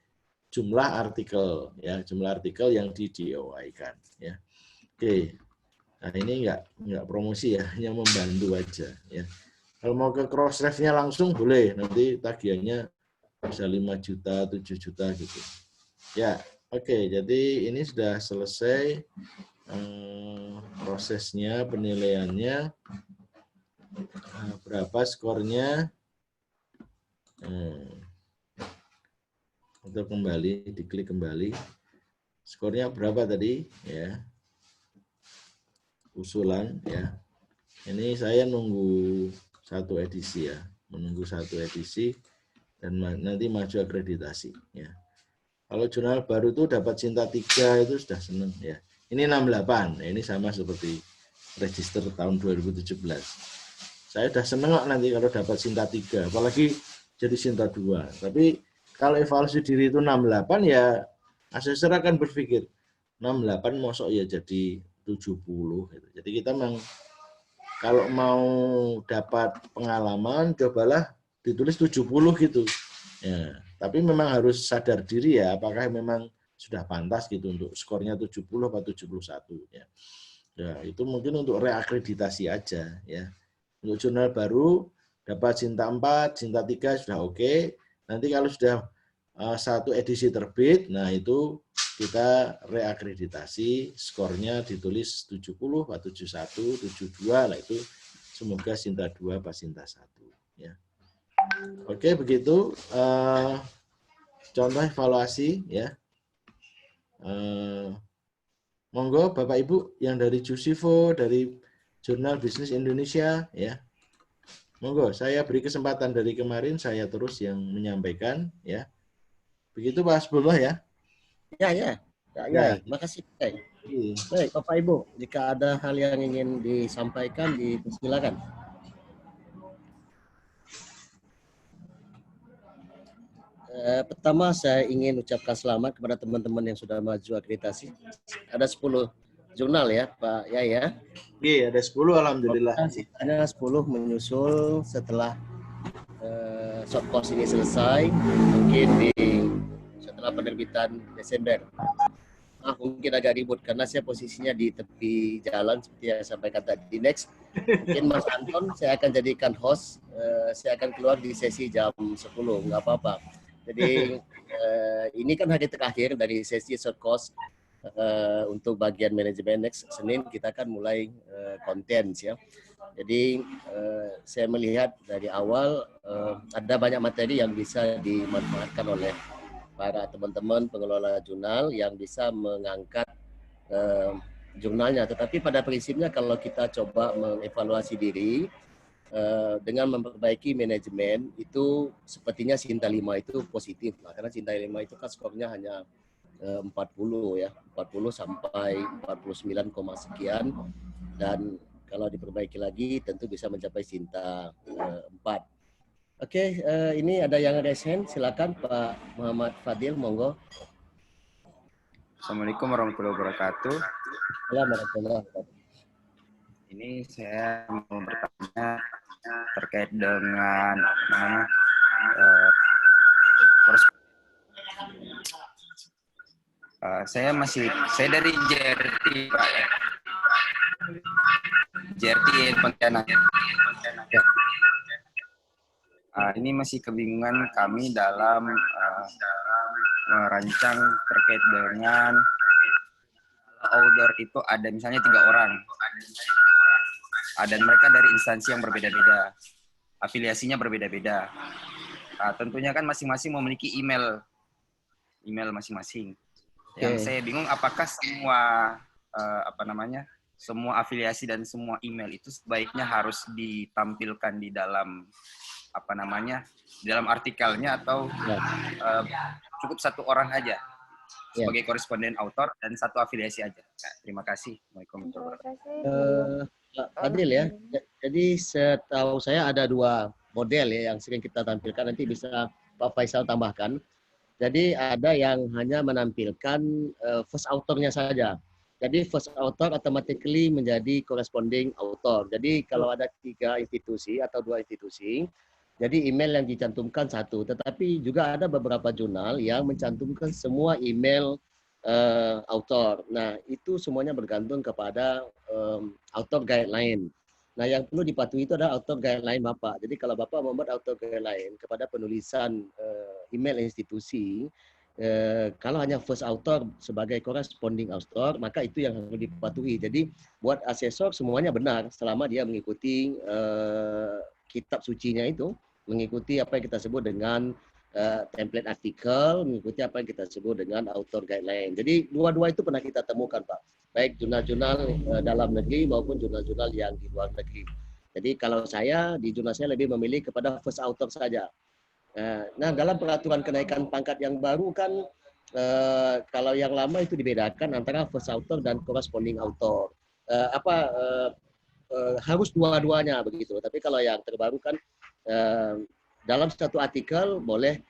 jumlah artikel ya, jumlah artikel yang di DOI-kan ya. Oke. Nah, ini enggak promosi ya, hanya membantu aja ya. Kalau mau ke Crossref-nya langsung boleh, nanti tagihannya bisa 5 juta, 7 juta gitu. Ya, oke. Jadi ini sudah selesai prosesnya, penilaiannya. Berapa skornya? Untuk kembali, diklik kembali. Skornya berapa tadi? Ya. usulan ya. Ini saya nunggu satu edisi ya, menunggu satu edisi dan nanti maju akreditasi ya. Kalau jurnal baru itu dapat Cinta 3 itu sudah seneng ya. Ini 68, ya, ini sama seperti register tahun 2017. Saya sudah seneng kok nanti kalau dapat Cinta 3, apalagi jadi Cinta 2. Tapi kalau evaluasi diri itu 68 ya asesor akan berpikir 68 mosok ya jadi 70 gitu. Jadi kita memang kalau mau dapat pengalaman cobalah ditulis 70 gitu. Ya, tapi memang harus sadar diri ya apakah memang sudah pantas gitu untuk skornya 70 atau 71 ya. Ya, itu mungkin untuk reakreditasi aja ya. Untuk jurnal baru dapat Cinta 4, Cinta 3 sudah oke. Nanti kalau sudah satu edisi terbit, nah itu kita reakreditasi, skornya ditulis 70, 71, 72, lah itu semoga Cinta 2, pas Cinta 1. Ya. Oke, begitu contoh evaluasi ya. Monggo Bapak Ibu yang dari Jusivo, dari Jurnal Bisnis Indonesia ya. Monggo, saya beri kesempatan dari kemarin saya terus yang menyampaikan ya. Begitu Pak Hasbullah ya. Ya. Makasih. Baik, Bapak Ibu, jika ada hal yang ingin disampaikan, dipersilakan. Pertama, saya ingin ucapkan selamat kepada teman-teman yang sudah maju akreditasi. Ada 10 jurnal ya, Pak Yaya. Iya, ada 10 alhamdulillah. Ada 10 menyusul setelah short course ini selesai, mungkin setelah penerbitan Desember. Mungkin agak ribut karena saya posisinya di tepi jalan seperti yang saya sampaikan tadi. Next, mungkin Mas Anton saya akan jadikan host. Saya akan keluar di sesi jam 10, nggak apa-apa. Jadi ini kan hari terakhir dari sesi short course untuk bagian manajemen. Next Senin kita akan mulai konten ya. Jadi saya melihat dari awal ada banyak materi yang bisa dimanfaatkan oleh para teman-teman pengelola jurnal yang bisa mengangkat jurnalnya. Tetapi pada prinsipnya kalau kita coba mengevaluasi diri dengan memperbaiki manajemen, itu sepertinya Cinta 5 itu positif lah. Karena Cinta 5 itu kan skornya hanya 40 ya, 40 sampai 49, sekian. Dan kalau diperbaiki lagi tentu bisa mencapai Cinta 4. Oke, ini ada yang raise hand, silakan Pak Muhammad Fadil, monggo. Assalamualaikum warahmatullahi wabarakatuh. Assalamualaikum. Ini saya mau bertanya terkait dengan saya dari JRT Pak ya. JRT Pontianak. Ini masih kebingungan kami dalam merancang terkait dengan outdoor itu ada misalnya 3 orang. Dan mereka dari instansi yang berbeda-beda. Afiliasinya berbeda-beda. Tentunya kan masing-masing memiliki email masing-masing. Yang saya bingung apakah semua semua afiliasi dan semua email itu sebaiknya harus ditampilkan di dalam dalam artikelnya atau cukup 1 orang aja sebagai koresponden autor dan 1 afiliasi aja. Terima kasih. Waalaikumsalam. Pak Fadil ya. Jadi setahu saya ada 2 model ya yang sering kita tampilkan, nanti bisa Pak Faisal tambahkan. Jadi ada yang hanya menampilkan first author-nya saja. Jadi first author automatically menjadi corresponding author. Jadi kalau ada 3 institusi atau 2 institusi, jadi email yang dicantumkan 1. Tetapi juga ada beberapa jurnal yang mencantumkan semua email author. Nah, itu semuanya bergantung kepada author guideline. Nah, yang perlu dipatuhi itu adalah author guideline Bapak. Jadi kalau Bapak membuat author guideline kepada penulisan email institusi, kalau hanya first author sebagai corresponding author, maka itu yang harus dipatuhi. Jadi buat asesor semuanya benar selama dia mengikuti kitab sucinya itu, mengikuti apa yang kita sebut dengan template artikel mengikuti apa yang kita sebut dengan author guideline. Jadi dua-dua itu pernah kita temukan, Pak. Baik jurnal-jurnal dalam negeri maupun jurnal-jurnal yang di luar negeri. Jadi kalau saya di jurnal saya lebih memilih kepada first author saja. Nah, dalam peraturan kenaikan pangkat yang baru kan kalau yang lama itu dibedakan antara first author dan corresponding author. Harus dua-duanya begitu. Tapi kalau yang terbaru kan dalam satu artikel boleh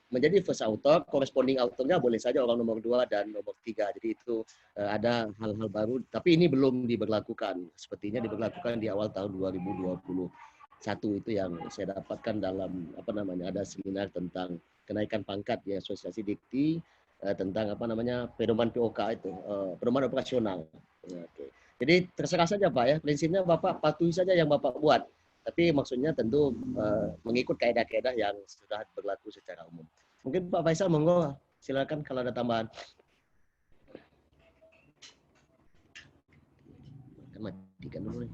menjadi first author, corresponding authornya boleh saja orang nomor 2 dan nomor 3. Jadi itu ada hal-hal baru, tapi ini belum diberlakukan. Sepertinya diberlakukan di awal tahun 2021 itu yang saya dapatkan dalam ada seminar tentang kenaikan pangkat di Asosiasi Dikti tentang pedoman POK itu, pedoman operasional. Oke. Jadi terserah saja Pak ya, prinsipnya Bapak patuhi saja yang Bapak buat. Tapi maksudnya tentu mengikut kaedah-kaedah yang sudah berlaku secara umum. Mungkin Pak Faisal, monggo silakan kalau ada tambahan. Matikan dulu nih.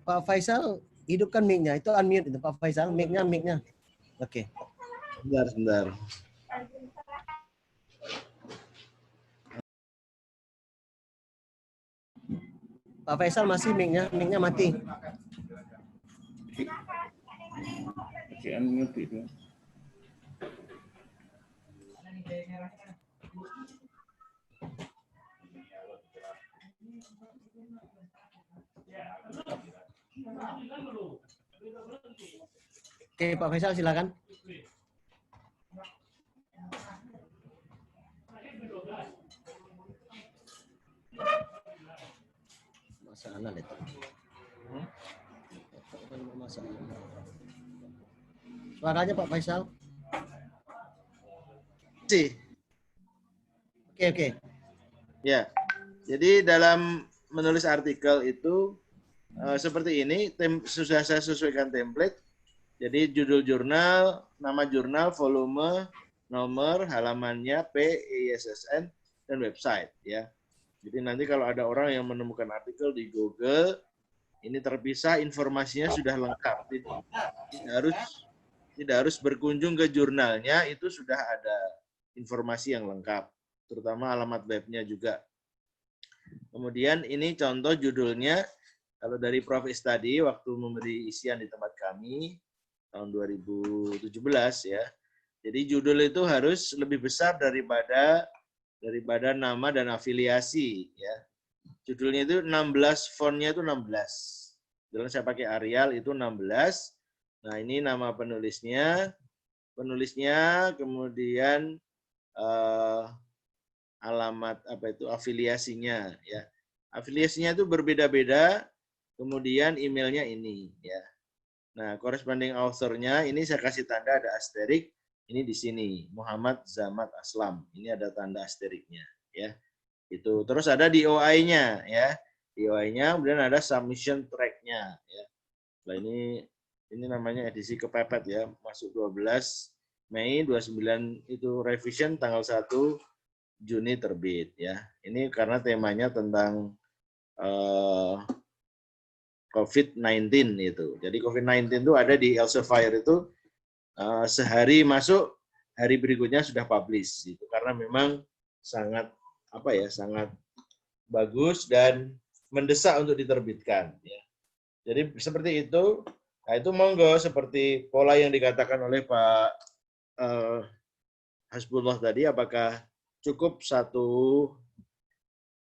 Pak Faisal, hidupkan mic-nya. Itu unmute itu Pak Faisal, mic-nya. Oke. Sebentar. Pak Faisal masih mic-nya mati. Oke, unmute itu. Oke, Pak Faisal silakan. Masalah itu. Suaranya Pak Faisal. Oke. Ya. Jadi dalam menulis artikel itu seperti ini, sudah saya sesuaikan template. Jadi judul jurnal, nama jurnal, volume, nomor, halamannya, ISSN, dan website ya. Jadi nanti kalau ada orang yang menemukan artikel di Google, ini terpisah, informasinya sudah lengkap. Tidak harus berkunjung ke jurnalnya, itu sudah ada informasi yang lengkap, terutama alamat webnya juga. Kemudian ini contoh judulnya, kalau dari Prof. Tadi waktu memberi isian di tempat kami, tahun 2017 ya. Jadi judul itu harus lebih besar daripada nama dan afiliasi ya. Judulnya itu 16, fontnya itu 16. Jadi saya pakai Arial itu 16. Nah, ini nama penulisnya, kemudian alamat afiliasinya ya. Afiliasinya itu berbeda-beda, kemudian emailnya ini ya. Nah, corresponding author-nya ini saya kasih tanda ada asterik, ini di sini Muhammad Zamat Aslam. Ini ada tanda asteriknya ya. Itu terus ada DOI-nya ya. DOI-nya kemudian ada submission track-nya ya. Nah, ini namanya edisi kepepet ya, masuk 12 Mei 29 itu revision, tanggal 1 Juni terbit ya. Ini karena temanya tentang COVID-19 itu. Jadi COVID-19 itu ada di Elsevier itu sehari masuk, hari berikutnya sudah publish itu karena memang sangat sangat bagus dan mendesak untuk diterbitkan ya. Jadi seperti itu. Nah, itu monggo seperti pola yang dikatakan oleh Pak Hasbullah tadi, apakah cukup satu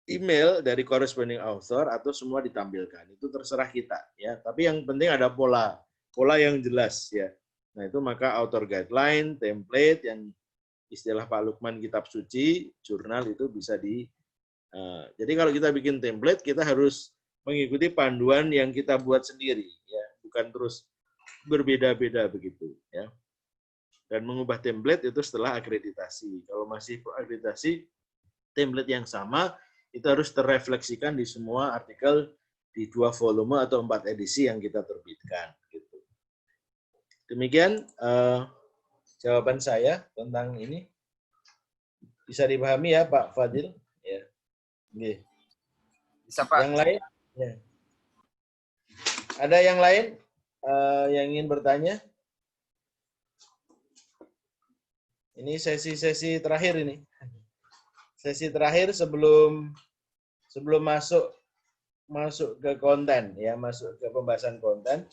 email dari corresponding author atau semua ditampilkan, itu terserah kita ya. Tapi yang penting ada pola yang jelas ya. Nah, itu maka author guideline, template yang istilah Pak Lukman kitab suci, jurnal itu bisa jadi kalau kita bikin template, kita harus mengikuti panduan yang kita buat sendiri ya, bukan terus berbeda-beda begitu ya. Dan mengubah template itu setelah akreditasi. Kalau masih akreditasi, template yang sama itu harus terrefleksikan di semua artikel di 2 volume atau 4 edisi yang kita terbitkan. Gitu. Demikian jawaban saya tentang ini. Bisa dipahami ya Pak Fadil? Ya. Oke. Bisa Pak. Yang lain? Ya. Ada yang lain yang ingin bertanya? Ini sesi-sesi terakhir ini. Sesi terakhir sebelum masuk ke konten ya, masuk ke pembahasan konten.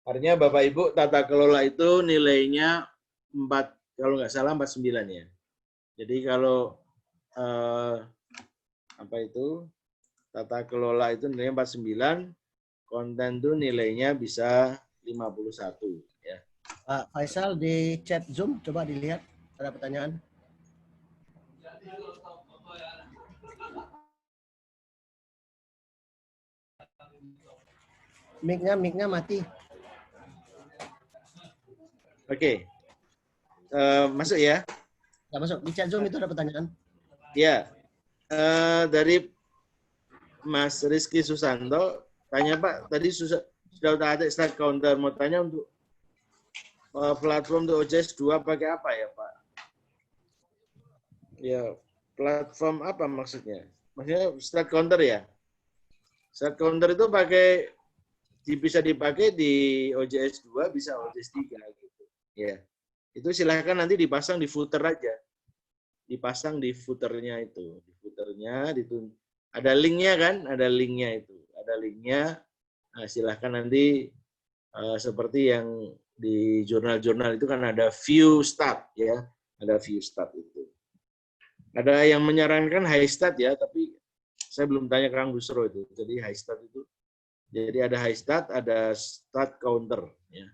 Artinya Bapak Ibu tata kelola itu nilainya 4, kalau nggak salah 49 ya. Jadi kalau apa itu tata kelola itu nilainya 49, konten itu nilainya bisa 51 ya. Pak Faisal di chat Zoom coba dilihat ada pertanyaan. Mic-nya mati. Oke. Masuk ya. Nggak masuk. Di chat Zoom itu ada pertanyaan. Ya. Dari Mas Rizky Susanto tanya Pak, tadi sudah ada start counter, mau tanya untuk platform untuk OJS 2 pakai apa ya Pak? Ya, platform apa maksudnya? Maksudnya start counter ya? Start counter itu bisa dipakai di OJS 2, bisa OJS 3 gitu. Ya. Itu silahkan nanti dipasang di footer aja. Dipasang di footernya itu. Di footernya ada linknya kan? Ada linknya itu. Ada linknya. Nah, silahkan nanti seperti yang di jurnal-jurnal itu kan ada view start ya. Ada view start itu. Ada yang menyarankan high start ya, tapi saya belum tanya ke Kang Busro itu. Jadi high start itu. Jadi ada high start, ada start counter ya.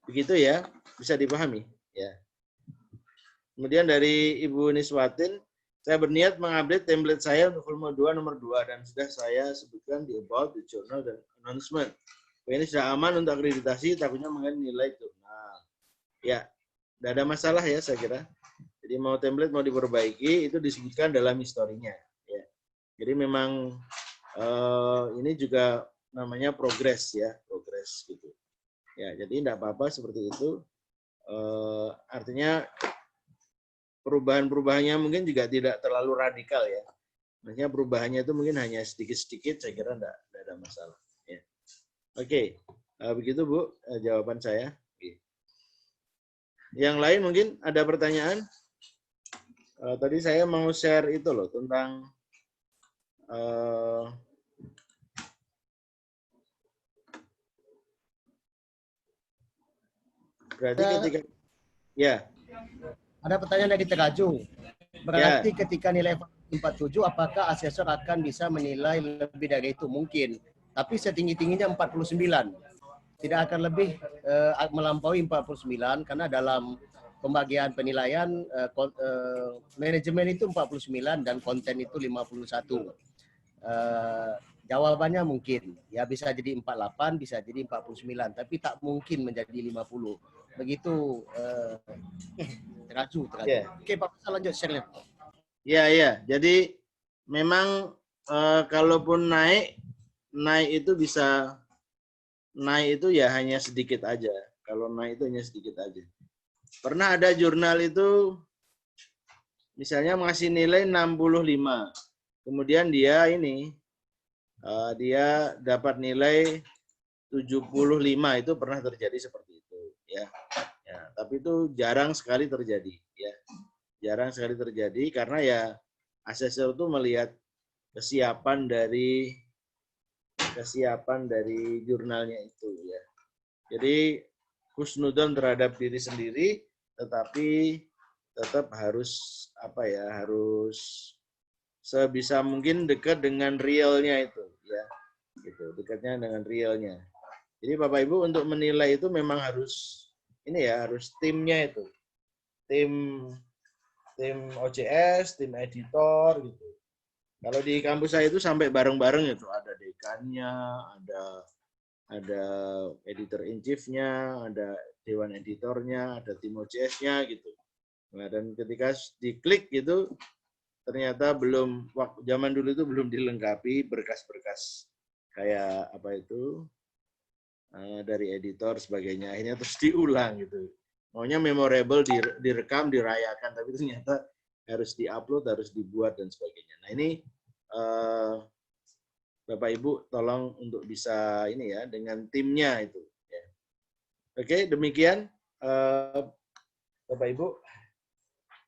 Begitu ya, bisa dipahami ya. Kemudian dari Ibu Niswatin, saya berniat mengupdate template saya untuk volume 2 nomor 2 dan sudah saya sebutkan di about, the journal, dan announcement. Ini sudah aman untuk akreditasi, takutnya mengenai nilai jurnal. Ya, tidak ada masalah ya saya kira. Jadi mau template mau diperbaiki, itu disebutkan dalam historinya. Ya. Jadi memang ini juga namanya progres ya, progres gitu. Ya, jadi tidak apa-apa seperti itu. Artinya perubahan-perubahannya mungkin juga tidak terlalu radikal ya. Maksudnya perubahannya itu mungkin hanya sedikit-sedikit, saya kira tidak ada masalah. Ya. Oke, begitu Bu jawaban saya. Oke. Yang lain mungkin ada pertanyaan? Tadi saya mau share itu loh tentang berarti ketika ya. Ada pertanyaan dari Teraju. Berarti ketika nilai 47, apakah asesor akan bisa menilai lebih dari itu? Mungkin. Tapi setinggi-tingginya 49. Tidak akan lebih melampaui 49, karena dalam pembagian penilaian manajemen itu 49 dan konten itu 51. Jawabannya mungkin. Ya bisa jadi 48, bisa jadi 49. Tapi tak mungkin menjadi 50. Begitu Teraju. Yeah. Oke, Pak, lanjut share. Ya. Jadi memang kalaupun naik itu bisa naik itu ya hanya sedikit aja. Kalau naik itu hanya sedikit aja. Pernah ada jurnal itu misalnya ngasih nilai 65. Kemudian dia dia dapat nilai 75, itu pernah terjadi seperti itu ya. Tapi itu jarang sekali terjadi ya. Jarang sekali terjadi karena ya asesor itu melihat kesiapan dari jurnalnya itu ya. Jadi husnudon terhadap diri sendiri, tetapi tetap harus harus sebisa mungkin dekat dengan realnya itu ya. Gitu, dekatnya dengan realnya. Jadi Bapak Ibu untuk menilai itu memang harus harus timnya itu. Tim OJS, tim editor gitu. Kalau di kampus saya itu sampai bareng-bareng itu, ada dekannya, ada editor in chief-nya, ada dewan editornya, ada tim OJS-nya gitu. Nah, dan ketika diklik gitu ternyata zaman dulu itu belum dilengkapi berkas-berkas kayak dari editor sebagainya, akhirnya terus diulang gitu. Maunya memorable, direkam, dirayakan, tapi ternyata harus diupload, harus dibuat dan sebagainya. Nah ini Bapak Ibu tolong untuk bisa ini ya dengan timnya itu. Ya. Oke, demikian Bapak Ibu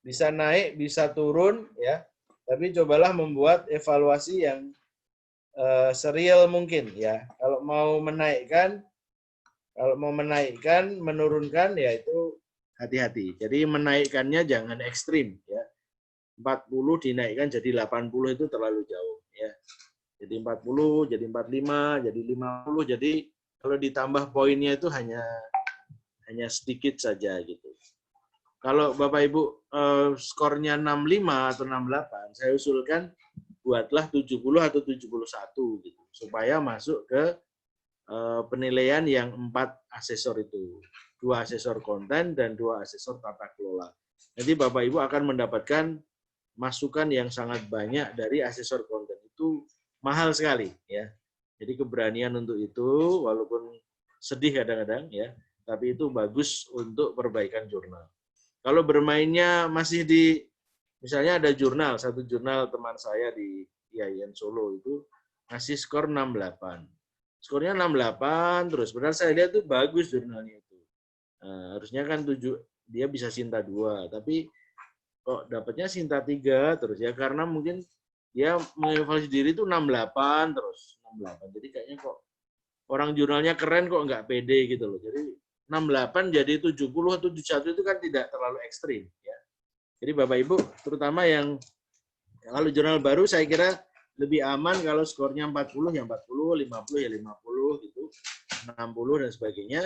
bisa naik, bisa turun ya. Tapi cobalah membuat evaluasi yang serial mungkin ya. Kalau mau menaikkan, menurunkan ya itu hati-hati. Jadi menaikkannya jangan ekstrim ya. 40 dinaikkan jadi 80 itu terlalu jauh ya. Jadi 40, jadi 45, jadi 50, jadi kalau ditambah poinnya itu hanya sedikit saja gitu. Kalau Bapak Ibu skornya 65 atau 68, saya usulkan buatlah 70 atau 71 gitu supaya masuk ke penilaian yang 4 asesor itu. 2 asesor konten dan 2 asesor tata kelola. Jadi Bapak Ibu akan mendapatkan masukan yang sangat banyak dari asesor konten. Itu mahal sekali ya. Jadi keberanian untuk itu walaupun sedih kadang-kadang ya, tapi itu bagus untuk perbaikan jurnal. Kalau bermainnya masih di misalnya ada jurnal, satu jurnal teman saya di IAIN Solo itu ngasih skor 68. Skornya 68 terus. Benar saya lihat itu bagus jurnalnya itu. Nah, harusnya kan 7 dia bisa Sinta 2, tapi kok dapatnya Sinta 3 terus ya karena mungkin dia mengevaluasi diri itu 68 terus 68. Jadi kayaknya kok orang jurnalnya keren kok nggak pede gitu loh. Jadi 68 jadi 70 atau 71 itu kan tidak terlalu ekstrim ya. Jadi Bapak Ibu terutama yang kalau jurnal baru saya kira lebih aman kalau skornya 40 ya 40, 50 ya 50 gitu. 60 dan sebagainya.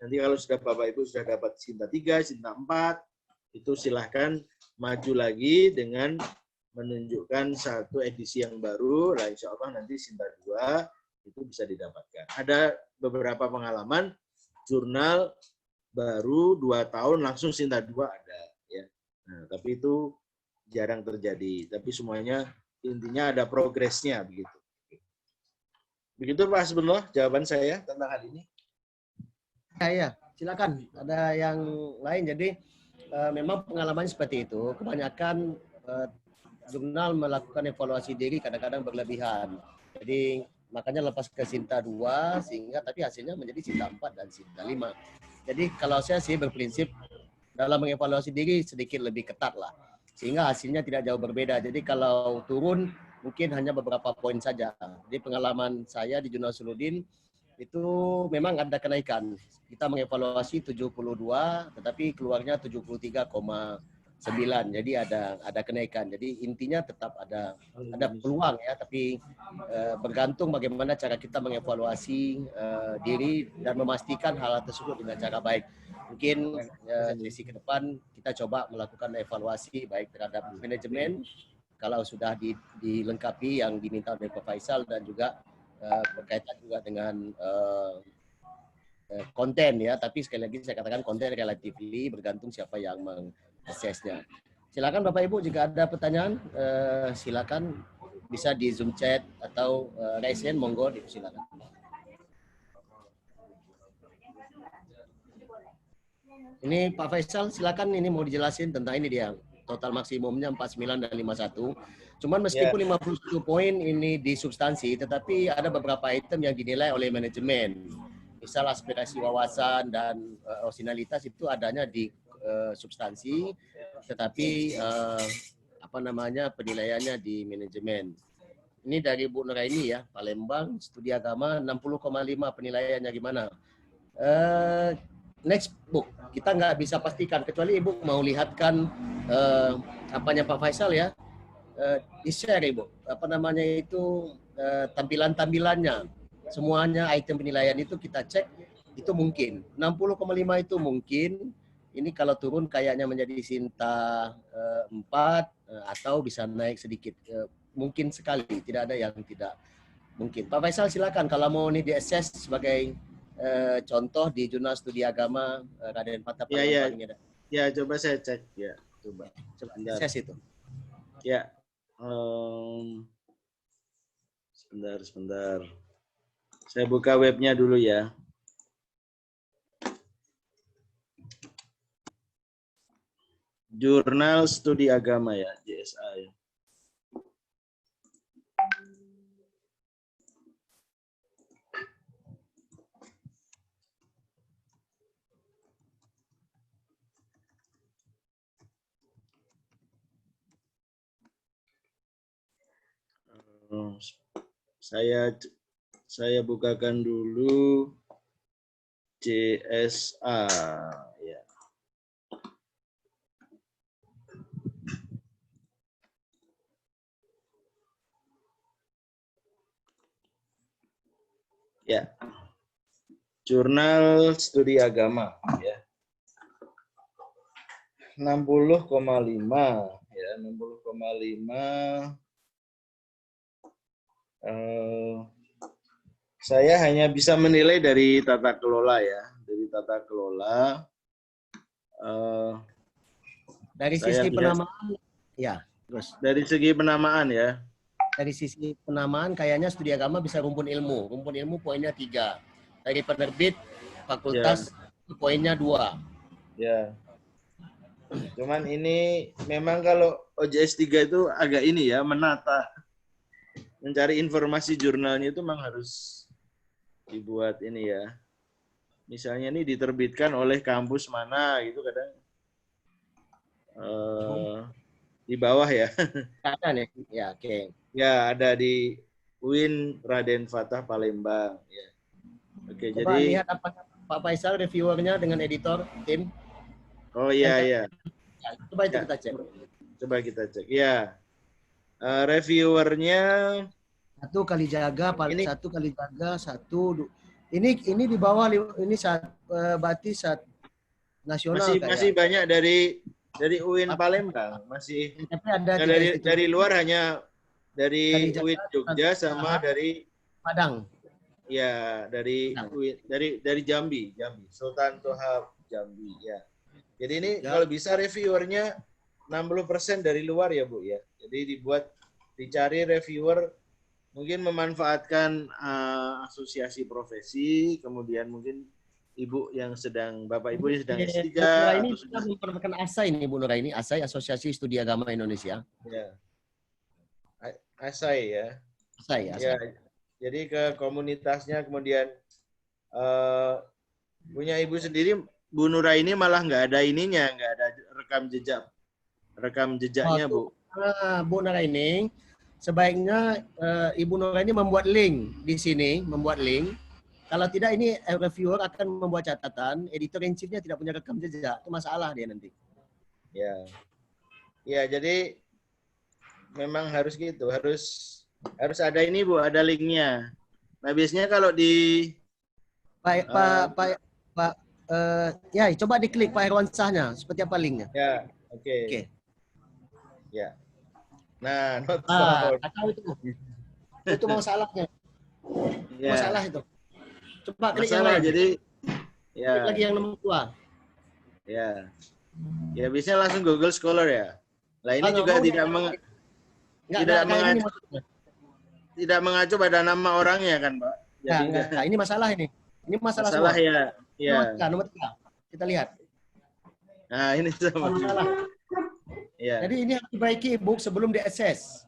Nanti kalau sudah Bapak Ibu sudah dapat Sinta 3, Sinta 4 itu silahkan maju lagi dengan menunjukkan satu edisi yang baru, lah insya Allah nanti Sinta 2 itu bisa didapatkan. Ada beberapa pengalaman jurnal baru 2 tahun langsung Sinta 2 ada ya. Nah, tapi itu jarang terjadi. Tapi semuanya intinya ada progresnya begitu. Begitu Pak Hasbullah jawaban saya tentang hal ini. Ya, silakan. Ada yang lain. Jadi memang pengalamannya seperti itu. Kebanyakan jurnal melakukan evaluasi diri kadang-kadang berlebihan. Jadi makanya lepas ke Sinta 2 sehingga tapi hasilnya menjadi Sinta 4 dan Sinta 5. Jadi kalau saya sih berprinsip dalam mengevaluasi diri sedikit lebih ketat lah. Sehingga hasilnya tidak jauh berbeda. Jadi kalau turun mungkin hanya beberapa poin saja. Jadi pengalaman saya di Jurnal Suludin itu memang ada kenaikan. Kita mengevaluasi 72 tetapi keluarnya 73,9. Jadi ada kenaikan. Jadi intinya tetap ada peluang ya, tapi bergantung bagaimana cara kita mengevaluasi diri dan memastikan hal tersebut dengan cara baik. Mungkin sesi ke depan kita coba melakukan evaluasi baik terhadap manajemen kalau sudah dilengkapi yang diminta oleh Pak Faisal dan juga berkaitan juga dengan konten ya, tapi sekali lagi saya katakan konten relatively bergantung siapa yang mengaksesnya. Silakan Bapak Ibu jika ada pertanyaan silakan bisa di Zoom chat atau raise hand, monggo silakan. Ini Pak Faisal silakan, ini mau dijelasin tentang ini dia total maksimumnya 49 dan 51. Cuman meskipun 51 poin ini di substansi, tetapi ada beberapa item yang dinilai oleh manajemen. Misal aspirasi wawasan dan originalitas itu adanya di substansi, tetapi penilaiannya di manajemen. Ini dari Bu Nuraini ya, Palembang, studi agama 60,5 penilaiannya gimana? Next Bu, kita nggak bisa pastikan kecuali Ibu mau lihatkan apanya Pak Faisal ya. Di-share Ibu, tampilan-tampilannya. Semuanya item penilaian itu kita cek, itu mungkin. 60,5 itu mungkin, ini kalau turun kayaknya menjadi Sinta 4 atau bisa naik sedikit. Mungkin sekali, tidak ada yang tidak mungkin. Pak Faisal silakan kalau mau ini di-assess sebagai contoh di Jurnal Studi Agama Raden Patah Palembang. Ya, coba saya cek ya. Coba assess itu. Ya. Sebentar. Saya buka webnya dulu ya. Jurnal Studi Agama ya, JSA ya. Saya bukakan dulu JSA ya. Ya. Jurnal Studi Agama ya. 60,5 ya, 60,5. Saya hanya bisa menilai dari tata kelola ya, dari tata kelola. Dari sisi penamaan, ya, terus. Dari segi penamaan ya. Dari sisi penamaan, kayaknya Studi Agama bisa rumpun ilmu. Rumpun ilmu poinnya 3. Dari penerbit, fakultas, ya. Poinnya 2. Ya. Cuman ini memang kalau OJS 3 itu agak ini ya, menata. Mencari informasi jurnalnya itu memang harus dibuat ini ya. Misalnya ini diterbitkan oleh kampus mana gitu kadang di bawah ya. Ada nih, ya oke. Okay. Ya ada di UIN Raden Fatah Palembang. Ya. Oke, coba jadi lihat apa Pak Faisal reviewernya dengan editor tim. Oh iya iya. Ya, coba itu kita cek. Coba kita cek. Ya. Reviewernya satu kali jaga, satu. Ini di bawah ini berarti nasional. Masih banyak dari UIN Palembang, masih. Tapi ada dari luar hanya dari UIN Jogja sama dari Padang. Ya, dari Jambi, Sultan Toha Jambi ya. Jadi ini kalau bisa reviewernya 60% dari luar ya, Bu ya. Jadi dicari reviewer mungkin memanfaatkan asosiasi profesi, kemudian mungkin Bapak Ibu yang sedang S3 ini sudah memperkenalkan ASAI ini Bu Nuraini, ASAI Asosiasi Studi Agama Indonesia. Ya. ASAI ya. ASAI. Ya. Jadi ke komunitasnya kemudian punya Ibu sendiri Bu Nuraini malah nggak ada ininya, nggak ada rekam jejaknya Bu. Bu Nuraini sebaiknya Ibu Nuraini membuat link di sini, Kalau tidak ini reviewer akan membuat catatan, editor in chief-nya tidak punya rekam jejak, itu masalah dia nanti. Ya. Ya, jadi memang harus gitu, harus ada ini Bu, ada linknya. Nah biasanya kalau di ya coba diklik Pak Herwansahnya, seperti apa linknya? Ya, oke. Ya. Nah, itu masalahnya. Ya. Masalah itu. Coba klik yang lain. Jadi ya. Klik lagi yang nomor 2. Ya. Ya biasanya langsung Google Scholar ya. Lah ini juga tidak mengacu pada nama orangnya kan, Pak? Jadi enggak. Ini masalah ini. Ini masalah semua. Ya. Nomor 3. Kita lihat. Nah, ini sama. Masalah. Ya. Jadi ini harus diperbaiki e-book sebelum di-access.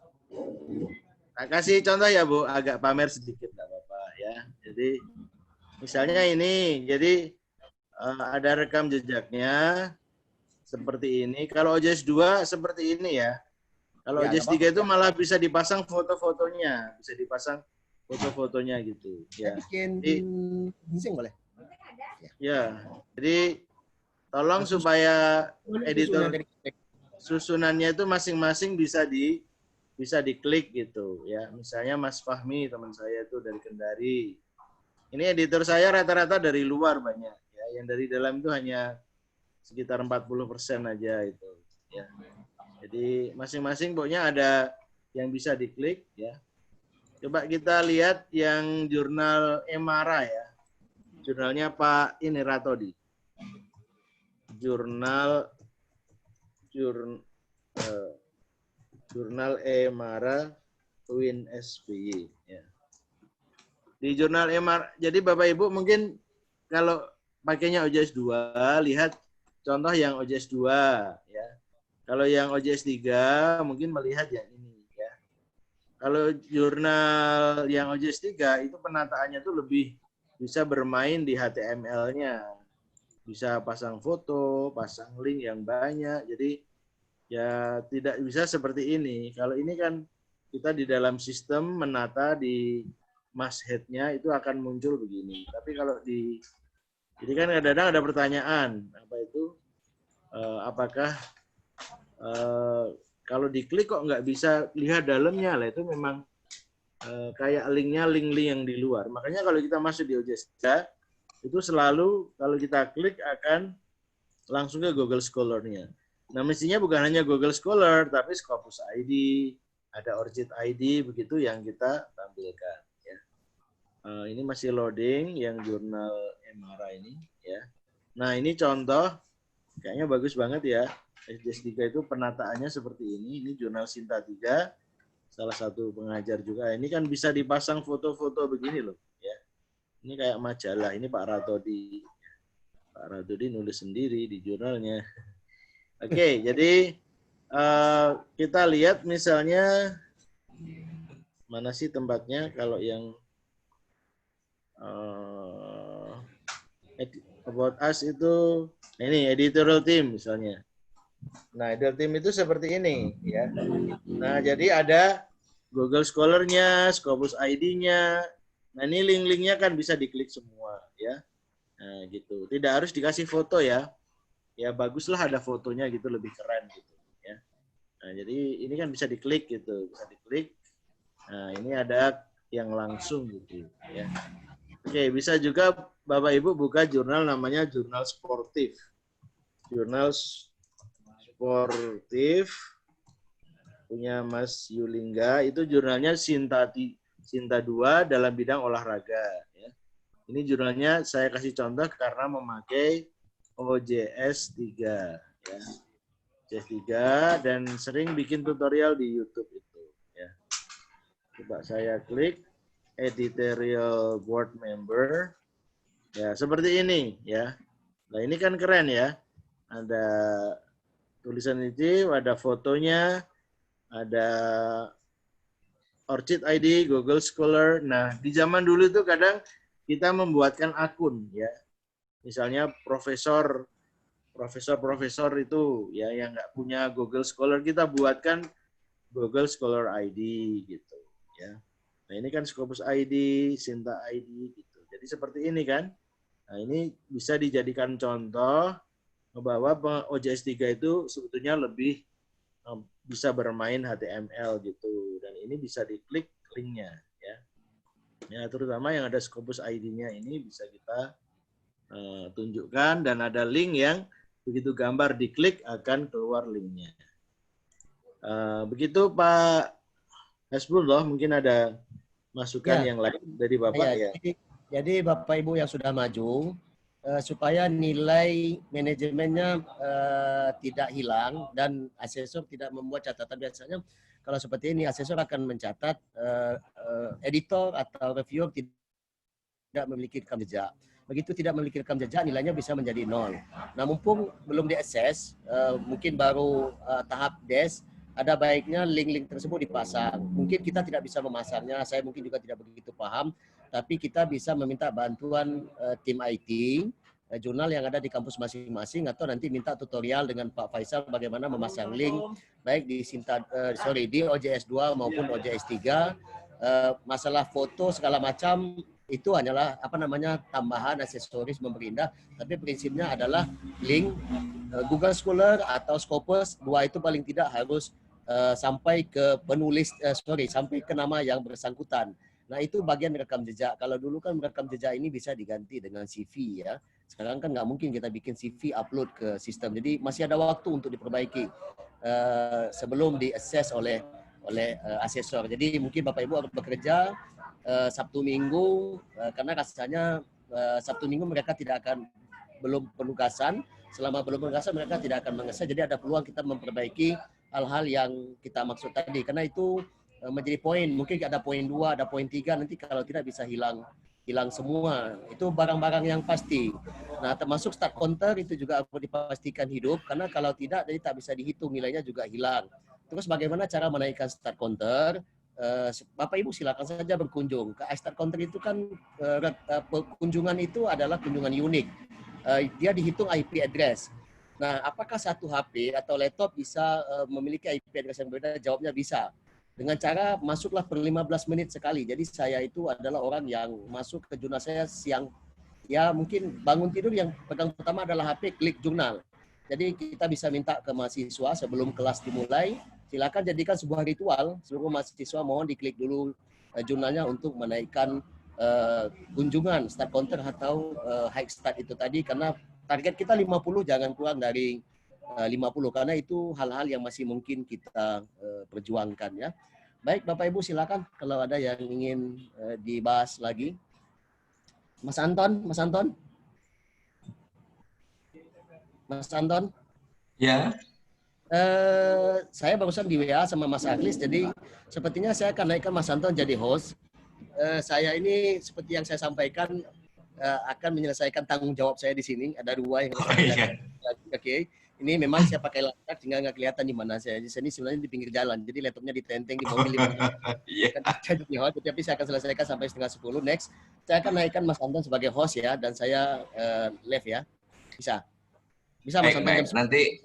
Nah, kasih contoh ya, Bu, agak pamer sedikit enggak apa-apa ya. Jadi misalnya ini, jadi ada rekam jejaknya seperti ini. Kalau OJS 2 seperti ini ya. Kalau OJS 3 itu malah bisa dipasang foto-fotonya, gitu. Ya. Bikin bising boleh? Ya. Jadi tolong supaya editor susunannya itu masing-masing bisa diklik gitu ya. Misalnya Mas Fahmi teman saya itu dari Kendari. Ini editor saya rata-rata dari luar banyak ya. Yang dari dalam itu hanya sekitar 40% aja itu ya. Jadi masing-masing pokoknya ada yang bisa diklik ya. Coba kita lihat yang jurnal Emara ya. Jurnalnya Pak ini Ratodi. Jurnal Emara UIN SBY ya. Di jurnal Emara, jadi Bapak Ibu mungkin kalau pakainya OJS 2 lihat contoh yang OJS 2 ya. Kalau yang OJS 3 mungkin melihat yang ini ya. Kalau jurnal yang OJS 3 itu penataannya tuh lebih bisa bermain di HTML-nya. Bisa pasang foto, pasang link yang banyak. Jadi ya tidak bisa seperti ini. Kalau ini kan kita di dalam sistem menata di masthead-nya itu akan muncul begini. Tapi kalau di jadi kan kadang-kadang ada pertanyaan apa itu apakah kalau diklik kok nggak bisa lihat dalamnya lah, itu memang kayak linknya link-link yang di luar. Makanya kalau kita masuk di OJS 3 itu selalu kalau kita klik akan langsung ke Google Scholar-nya. Nah, mestinya bukan hanya Google Scholar, tapi Scopus ID, ada ORCID ID, begitu yang kita tampilkan. Ya. Ini masih loading yang jurnal MRA ini. Ya. Nah, ini contoh, kayaknya bagus banget ya. OJS 3 itu penataannya seperti ini. Ini jurnal Sinta 3, salah satu pengajar juga. Ini kan bisa dipasang foto-foto begini loh. Ya. Ini kayak majalah, ini Pak Ratodi. Pak Ratodi nulis sendiri di jurnalnya. Oke, jadi kita lihat misalnya mana sih tempatnya kalau yang about us itu ini editorial team misalnya. Nah, editorial team itu seperti ini ya. Nah, jadi ada Google Scholar-nya, Scopus ID-nya. Nah, ini link-linknya kan bisa diklik semua ya. Nah, gitu. Tidak harus dikasih foto ya. Ya baguslah ada fotonya gitu, lebih keren gitu ya. Nah, jadi ini kan bisa diklik gitu, bisa diklik. Nah, ini ada yang langsung gitu ya. Oke, bisa juga Bapak Ibu buka jurnal namanya jurnal sportif. Jurnal sportif punya Mas Yulingga, itu jurnalnya Sinta 2 dalam bidang olahraga ya. Ini jurnalnya saya kasih contoh karena memakai OJS 3 ya. OJS 3 dan sering bikin tutorial di YouTube itu ya. Coba saya klik editorial board member. Ya, seperti ini ya. Nah, ini kan keren ya. Ada tulisan ini, ada fotonya, ada ORCID ID, Google Scholar. Nah, di zaman dulu itu kadang kita membuatkan akun ya. Misalnya profesor itu ya yang nggak punya Google Scholar, kita buatkan Google Scholar ID gitu ya. Nah, ini kan Scopus ID, Sinta ID gitu. Jadi seperti ini kan. Nah, ini bisa dijadikan contoh bahwa OJS 3 itu sebetulnya lebih bisa bermain HTML gitu, dan ini bisa diklik linknya ya. Ya, terutama yang ada Scopus ID-nya ini bisa kita tunjukkan, dan ada link yang begitu gambar diklik akan keluar linknya. Begitu Pak Hasbullah, mungkin ada masukan yang lain dari Bapak ya. Jadi Bapak Ibu yang sudah maju, supaya nilai manajemennya tidak hilang dan asesor tidak membuat catatan. Biasanya kalau seperti ini asesor akan mencatat editor atau reviewer tidak memiliki rekam jejak. Begitu tidak memiliki rekam jejak, nilainya bisa menjadi 0. Nah, mumpung belum diakses, mungkin baru tahap des, ada baiknya link-link tersebut dipasang. Mungkin kita tidak bisa memasangnya, saya mungkin juga tidak begitu paham, tapi kita bisa meminta bantuan tim IT, jurnal yang ada di kampus masing-masing, atau nanti minta tutorial dengan Pak Faisal bagaimana memasang link, baik di di OJS 2 maupun OJS 3, masalah foto segala macam, itu hanyalah tambahan aksesoris memberindah, tapi prinsipnya adalah link Google Scholar atau Scopus 2 itu paling tidak harus sampai ke penulis, sampai ke nama yang bersangkutan. Nah, itu bagian rekam jejak. Kalau dulu kan rekam jejak ini bisa diganti dengan CV ya. Sekarang kan nggak mungkin kita bikin CV upload ke sistem. Jadi masih ada waktu untuk diperbaiki sebelum diakses oleh asesor. Jadi mungkin Bapak Ibu harus bekerja Sabtu Minggu, karena rasanya Sabtu Minggu mereka tidak akan belum penugasan. Selama belum penugasan mereka tidak akan mengakses. Jadi ada peluang kita memperbaiki hal-hal yang kita maksud tadi. Karena itu menjadi poin. Mungkin ada poin 2, ada poin 3. Nanti kalau tidak bisa hilang semua. Itu barang-barang yang pasti. Nah, termasuk start counter itu juga harus dipastikan hidup, karena kalau tidak, jadi tak bisa dihitung, nilainya juga hilang. Terus bagaimana cara menaikkan start counter? Bapak Ibu silakan saja berkunjung. Ke start counter itu kan kunjungan itu adalah kunjungan unik. Dia dihitung IP address. Nah, apakah satu HP atau laptop bisa memiliki IP address yang berbeda? Jawabnya bisa. Dengan cara masuklah per 15 menit sekali. Jadi saya itu adalah orang yang masuk ke jurnal saya siang. Ya mungkin bangun tidur yang pegang pertama adalah HP, klik jurnal. Jadi kita bisa minta ke mahasiswa sebelum kelas dimulai, silakan jadikan sebuah ritual. Seluruh mahasiswa mohon diklik dulu jurnalnya untuk menaikkan kunjungan start counter atau high start itu tadi, karena target kita 50, jangan kurang dari 50, karena itu hal-hal yang masih mungkin kita perjuangkan ya. Baik Bapak Ibu silakan kalau ada yang ingin dibahas lagi. Mas Anton, Mas Anton. Mas Anton. Ya. Saya barusan di WA sama Mas Aglis, jadi sepertinya saya akan naikkan Mas Anton jadi host. Saya ini seperti yang saya sampaikan akan menyelesaikan tanggung jawab saya di sini. Ada 2 yang saya kerjakan. Oke. Ini memang saya pakai laptop sehingga nggak kelihatan di mana saya. Di sini sebenarnya di pinggir jalan. Jadi laptopnya ditenteng di mobil. Tapi saya akan selesaikan sampai 9:30. Next, saya akan naikkan Mas Anton sebagai host ya, dan saya live ya. Bisa Mas Anton. Nanti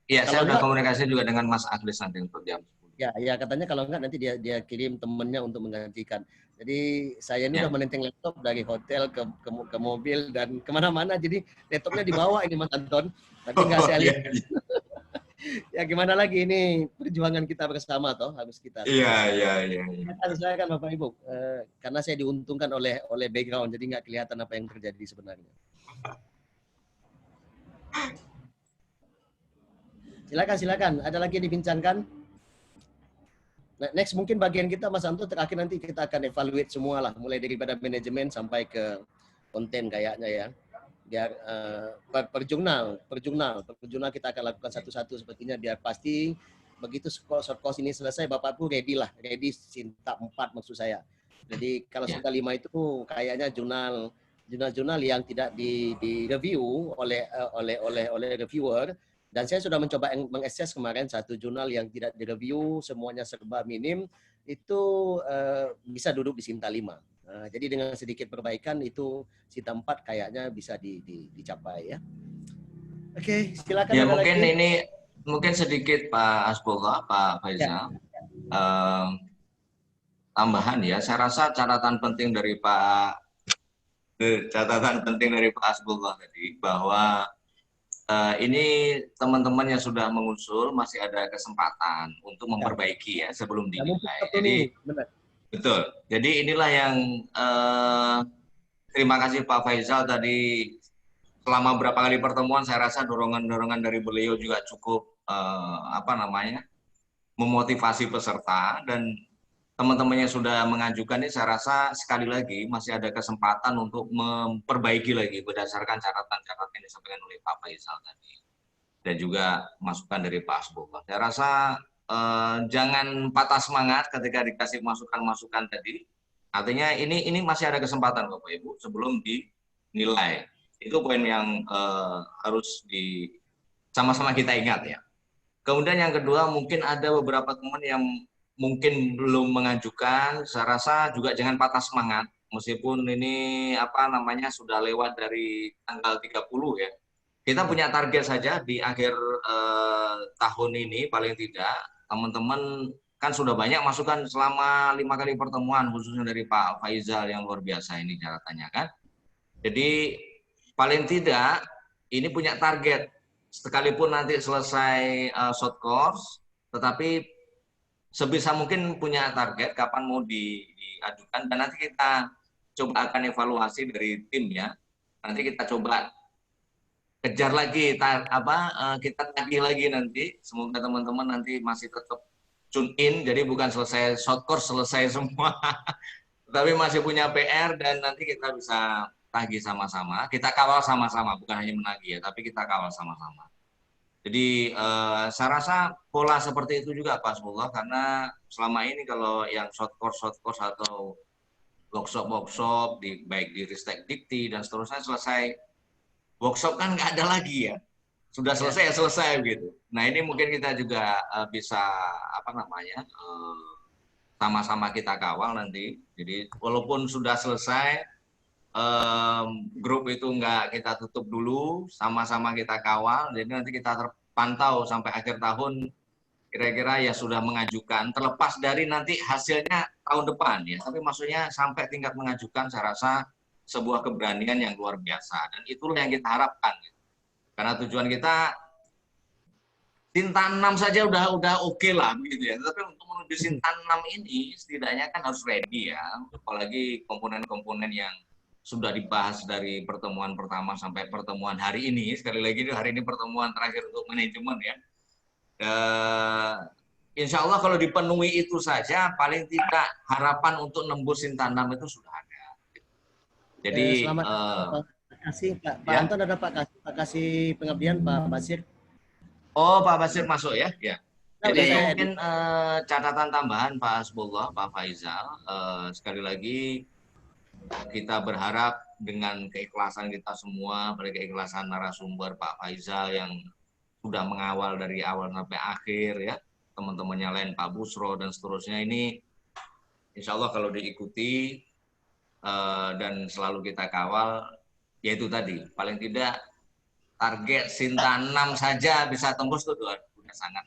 ya saya akan komunikasi juga dengan Mas Aglis nanti untuk jam 10. Ya katanya kalau enggak nanti dia kirim temennya untuk menggantikan. Jadi saya ini udah menenteng laptop dari hotel ke mobil dan kemana-mana. Jadi laptopnya dibawa ini Mas Anton. Tapi nggak saya lihat. Ya gimana lagi, ini perjuangan kita bersama toh, harus kita. Iya. Saya kan Bapak Ibu, karena saya diuntungkan oleh background, jadi nggak kelihatan apa yang terjadi sebenarnya. Silakan. Ada lagi yang dibincangkan? Next mungkin bagian kita Mas Anto terakhir, nanti kita akan evaluate semua lah, mulai daripada manajemen sampai ke konten kayaknya ya. Biar per jurnal kita akan lakukan satu-satu sepertinya, biar pasti begitu short course ini selesai Bapak Ibu ready Sinta 4 maksud saya. Jadi kalau Sinta 5 itu kayaknya jurnal yang tidak di review oleh reviewer. Dan saya sudah mencoba mengakses kemarin satu jurnal yang tidak direview, semuanya serba minim, itu bisa duduk di Sinta 5. Jadi dengan sedikit perbaikan itu Sinta 4 kayaknya bisa dicapai ya. Oke, silakan. Ya mungkin lagi. Ini mungkin sedikit Pak Asboga, Pak Faizal. Tambahan ya, saya rasa catatan penting dari Pak Asboga tadi bahwa ini teman-teman yang sudah mengusul masih ada kesempatan untuk memperbaiki ya sebelum dinilai. Jadi betul. Jadi inilah yang terima kasih Pak Faizal tadi, selama berapa kali pertemuan saya rasa dorongan-dorongan dari beliau juga cukup memotivasi peserta, dan teman-teman yang sudah mengajukan ini saya rasa sekali lagi masih ada kesempatan untuk memperbaiki lagi berdasarkan catatan-catatan yang disampaikan oleh Pak Faizal tadi dan juga masukan dari Pak Asboga. Saya rasa jangan patah semangat ketika dikasih masukan-masukan tadi. Artinya ini masih ada kesempatan Bapak Ibu sebelum dinilai. Itu poin yang harus sama-sama kita ingat ya. Kemudian yang kedua, mungkin ada beberapa teman yang mungkin belum mengajukan, saya rasa juga jangan patah semangat, meskipun ini sudah lewat dari tanggal 30 ya. Kita punya target saja di akhir tahun ini, paling tidak teman-teman kan sudah banyak masukan selama 5 kali pertemuan, khususnya dari Pak Faizal yang luar biasa ini catatannya kan. Jadi paling tidak ini punya target, sekalipun nanti selesai short course, tetapi sebisa mungkin punya target kapan mau diajukan, dan nanti kita coba akan evaluasi dari tim ya. Nanti kita coba kejar lagi, kita tagih lagi nanti. Semoga teman-teman nanti masih tetap tune in, jadi bukan selesai short course selesai semua, tapi masih punya PR, dan nanti kita bisa tagih sama-sama. Kita kawal sama-sama, bukan hanya menagih ya, tapi kita kawal sama-sama. Jadi saya rasa pola seperti itu juga Pak Asboga, karena selama ini kalau yang short course atau workshop baik di Ristek Dikti dan seterusnya selesai workshop kan nggak ada lagi ya. Sudah selesai ya selesai gitu. Nah ini mungkin kita juga bisa apa namanya sama-sama kita kawal nanti. Jadi walaupun sudah selesai grup itu nggak kita tutup dulu, sama-sama kita kawal. Jadi nanti kita terpantau sampai akhir tahun kira-kira ya sudah mengajukan. Terlepas dari nanti hasilnya tahun depan ya. Tapi maksudnya sampai tingkat mengajukan saya rasa sebuah keberanian yang luar biasa. Dan itulah yang kita harapkan. Karena tujuan kita Sinta 6 saja udah oke lah gitu ya. Tapi untuk menuju Sinta 6 ini setidaknya kan harus ready ya. Apalagi komponen-komponen yang sudah dibahas dari pertemuan pertama sampai pertemuan hari ini. Sekali lagi hari ini pertemuan terakhir untuk manajemen ya. Insya Allah kalau dipenuhi itu saja paling tidak harapan untuk nembus Sinta 6 itu sudah ada. Jadi Terima kasih Pak Anton, ada Pak kasih pengabdian Pak Basir. Oh, Pak Basir masuk ya? Ya. Jadi Ya, mungkin catatan tambahan Pak Hasbullah, Pak Faizal, sekali lagi kita berharap dengan keikhlasan kita semua, pada keikhlasan narasumber Pak Faizal yang sudah mengawal dari awal sampai akhir ya, teman-temannya lain Pak Busro dan seterusnya ini, insya Allah kalau diikuti dan selalu kita kawal, yaitu tadi, paling tidak target Sinta 6 saja bisa tembus itu sudah sangat